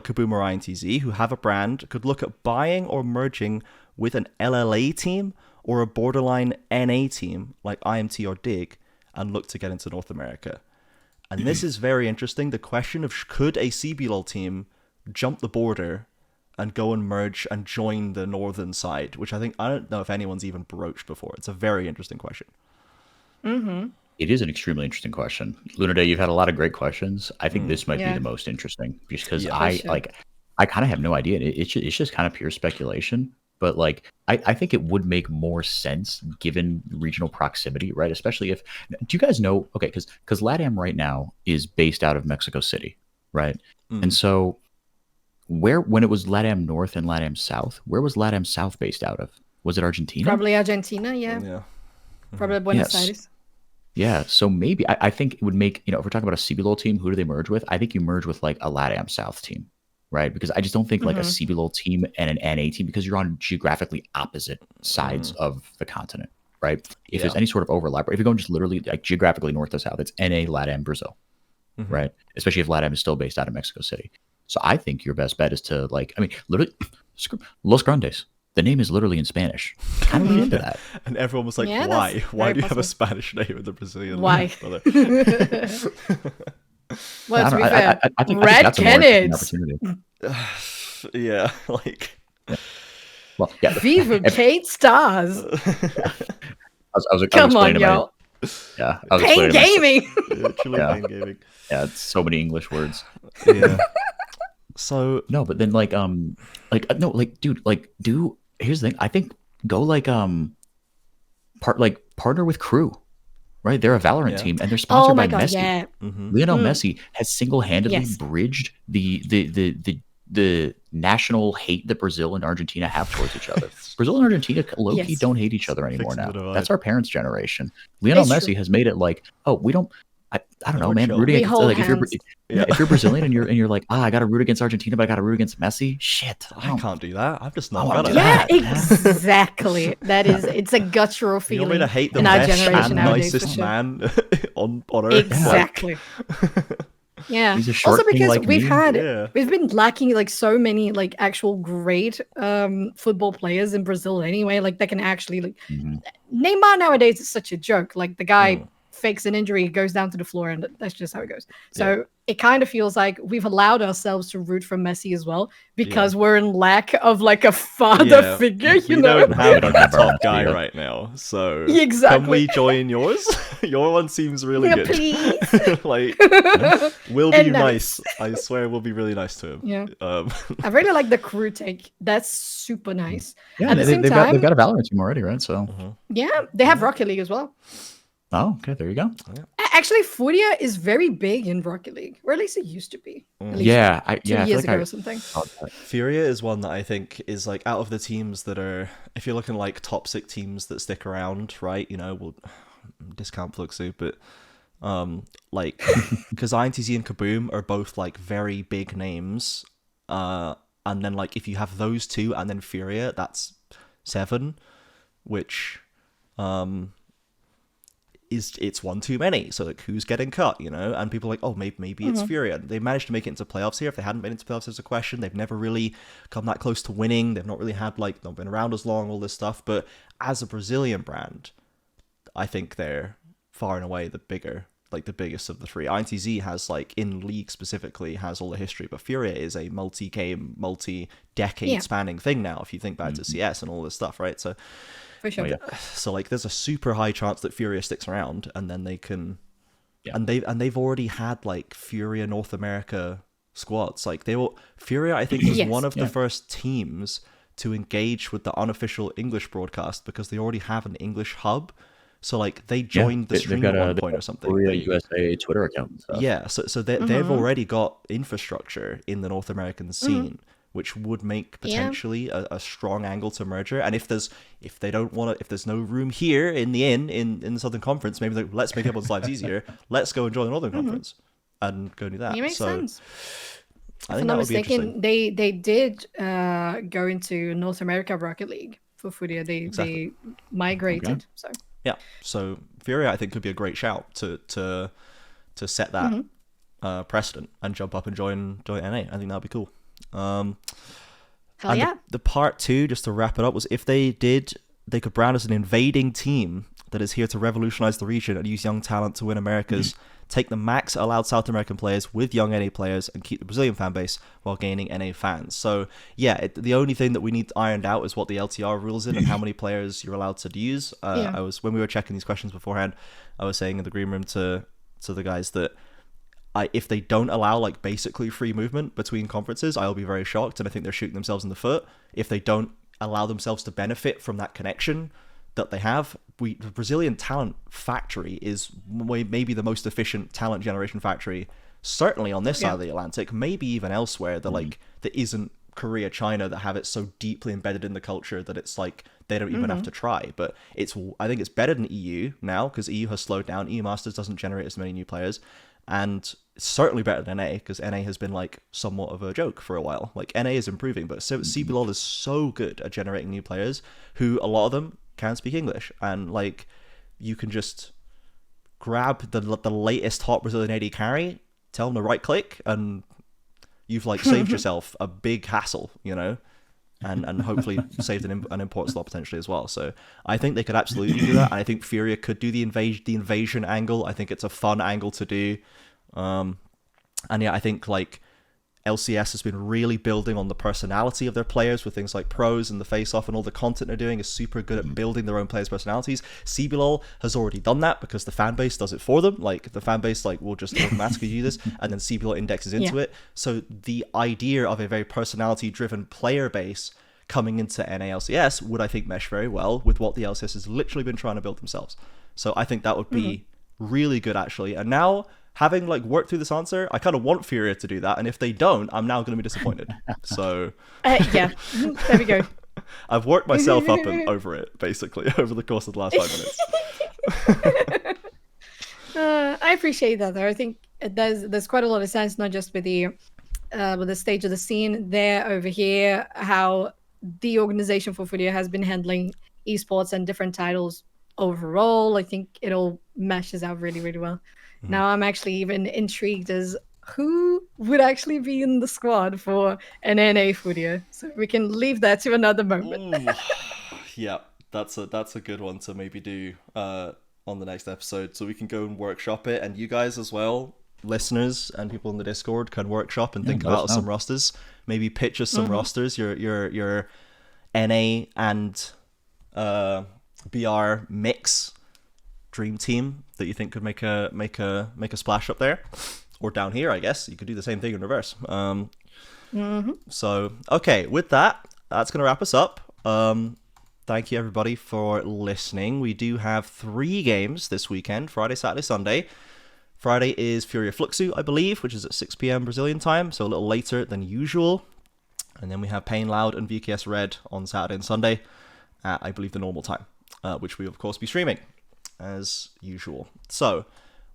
Kaboom or INTZ who have a brand could look at buying or merging with an LLA team or a borderline NA team like IMT or DIG and look to get into North America? And this is very interesting. The question of could a CBLOL team jump the border and go and merge and join the northern side, which I don't know if anyone's even broached before. It's a very interesting question.
It is an extremely interesting question. Lunar Day, you've had a lot of great questions. I think this might be the most interesting just because I kind of have no idea. It's just kind of pure speculation. but like I think it would make more sense given regional proximity, right? Especially if, do you guys know, okay, because LATAM right now is based out of Mexico City, right? And so when it was LATAM North and LATAM South, where was LATAM South based out of? Was it Argentina?
Probably Argentina, yeah. Probably Buenos Aires.
Yeah, so maybe I think it would make, if we're talking about a CBLOL team, who do they merge with? I think you merge with like a LATAM South team, right? Because I just don't think like a CBLOL team and an NA team, because you're on geographically opposite sides of the continent, right? If there's any sort of overlap, or if you're going just literally like geographically north to south, it's NA, LATAM, Brazil, right? Especially if LATAM is still based out of Mexico City. So I think your best bet is to literally, Los Grandes. The name is literally in Spanish. Kind of lean into that.
And everyone was like, why? Why do you have a Spanish name in the Brazilian?
Why?
Brother?
Well, to be fair,
I think
Red
that's a more interesting
Kennedy.
opportunity.
Yeah, like...
Well, yeah.
Viva Kate Stars.
I was
Come on,
explaining
yo.
Yeah. I was
Pain
explaining
Gaming.
Truly Pain Gaming.
Yeah, it's so many English words.
Yeah. So...
No, but then dude, here's the thing. I think go partner with Crew, right? They're a Valorant team and they're sponsored by Messi.
Yeah.
Lionel Messi has single-handedly bridged the national hate that Brazil and Argentina have towards each other. Brazil and Argentina low-key don't hate each other anymore now. That's our parents' generation. Lionel Messi has made it like, oh, we don't. I don't know, man. Rooting against, like, if you're Brazilian and you're like, I got to root against Argentina, but I got to root against Messi. Shit,
I can't do that. I'm just not better.
Yeah, exactly. It's a guttural feeling.
You want me to hate the
in our
best
generation
and
nowadays,
nicest
for sure.
man on Earth?
Exactly. Yeah.
He's a short
Also, because
king like me.
we've been lacking like so many like actual great football players in Brazil anyway. Like that can actually like Neymar nowadays is such a joke. Like the guy fakes an injury, goes down to the floor, and that's just how it goes. So it kind of feels like we've allowed ourselves to root for Messi as well because we're in lack of like a father figure.
We don't have like a top guy right now, so can we join yours? Your one seems really good.
Please.
Like, we'll be nice. I swear, we'll be really nice to him.
Yeah. I really like the Crew take. That's super nice.
Yeah,
At the same time,
they've got a Valorant team already, right? So
yeah, they have Rocket League as well.
Oh, okay, there you go.
Actually, FURIA is very big in Rocket League, or at least it used to be. At least two years ago or something.
FURIA is one that I think is like out of the teams that are, if you're looking like toxic teams that stick around, right? We'll discount Fluxo, but like because INTZ and Kaboom are both like very big names, and then like if you have those two and then FURIA, that's 7, which it's one too many. So like who's getting cut, and people are like, oh, maybe it's FURIA. They managed to make it into playoffs here. If they hadn't been into playoffs, there's a question. They've never really come that close to winning. They've not really had not been around as long, all this stuff. But as a Brazilian brand, I think they're far and away the biggest of the three. INTZ has in league specifically has all the history, but FURIA is a multi-game, multi-decade spanning thing now. If you think back to CS and all this stuff, right? So
for sure.
So there's a super high chance that FURIA sticks around, and then they can, and they've already had FURIA North America squads. FURIA, I think, was one of the first teams to engage with the unofficial English broadcast because they already have an English hub. So they joined the stream at one point or something.
FURIA USA Twitter account and stuff.
Yeah, so they've already got infrastructure in the North American scene, which would make potentially a strong angle to merger. And if there's no room here in the Southern Conference, maybe let's make everyone's lives easier. Let's go and join the Northern Conference and go do that.
It makes sense.
I think
if I'm
that
not
would be
mistaken, they did go into North America Rocket League for FURIA. They migrated.
Okay.
So
yeah, so FURIA I think could be a great shout to set that precedent and jump up and join NA. I think that'd be cool.
Hell yeah.
The part 2, just to wrap it up, was if they could brand as an invading team that is here to revolutionize the region and use young talent to win America's, take the max allowed South American players with young NA players and keep the Brazilian fan base while gaining NA fans. So yeah, the only thing that we need ironed out is what the LTR rules in and how many players you're allowed to use. When we were checking these questions beforehand, I was saying in the green room to the guys that if they don't allow basically free movement between conferences, I'll be very shocked, and I think they're shooting themselves in the foot. If they don't allow themselves to benefit from that connection that they have. The Brazilian talent factory is maybe the most efficient talent generation factory, certainly on this side of the Atlantic, maybe even elsewhere. That isn't Korea, China, that have it so deeply embedded in the culture that it's like they don't even have to try. But I think it's better than EU now, because EU has slowed down. EU Masters doesn't generate as many new players, and it's certainly better than NA, because NA has been like somewhat of a joke for a while. Like NA is improving, but CBLOL is so good at generating new players who, a lot of them, can speak English, and like you can just grab the latest hot Brazilian AD carry, tell them to right click, and you've like saved yourself a big hassle, you know, and hopefully saved an import slot potentially as well. So I think they could absolutely do that, and I think FURIA could do the invasion angle. I think it's a fun angle to do, and yeah, I think like LCS has been really building on the personality of their players with things like pros and the face-off, and all the content they're doing is super good at building their own players' personalities. CBLOL has already done that because the fan base does it for them. Like the fan base will just automatically do this, and then CBLOL indexes into it. So the idea of a very personality-driven player base coming into NA LCS would, I think, mesh very well with what the LCS has literally been trying to build themselves. So I think that would be really good, actually. And now, having like worked through this answer, I kind of want FURIA to do that, and if they don't, I'm now going to be disappointed. So
yeah, there we go.
I've worked myself up and over it, basically, over the course of the last 5 minutes.
I appreciate that, though. I think there's quite a lot of sense, not just with the stage of the scene there over here, how the organization for FURIA has been handling esports and different titles overall. I think it all meshes out really, really well. Now I'm actually even intrigued as who would actually be in the squad for an NA FURIA. So we can leave that to another moment.
Yeah, that's a good one to maybe do on the next episode. So we can go and workshop it, and you guys as well, listeners and people in the Discord, can workshop and think about some rosters. Maybe pitch us some rosters. Your NA and BR mix dream team that you think could make a splash up there, or down here. I guess you could do the same thing in reverse. So okay, with that, that's gonna wrap us up. Thank you everybody for listening. We do have 3 games this weekend: Friday, Saturday, Sunday. Friday is FURIA Fluxo, I believe, which is at 6 p.m. Brazilian time, so a little later than usual. And then we have Pain Loud and VKS Red on Saturday and Sunday at, I believe, the normal time, which we will of course be streaming as usual. So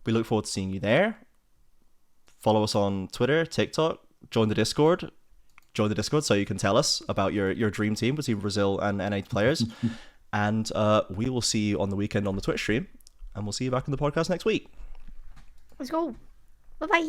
we look forward to seeing you there. Follow us on Twitter, TikTok, join the Discord so you can tell us about your dream team between Brazil and NA players. And we will see you on the weekend on the Twitch stream, and we'll see you back in the podcast next week.
Let's go. Bye-bye.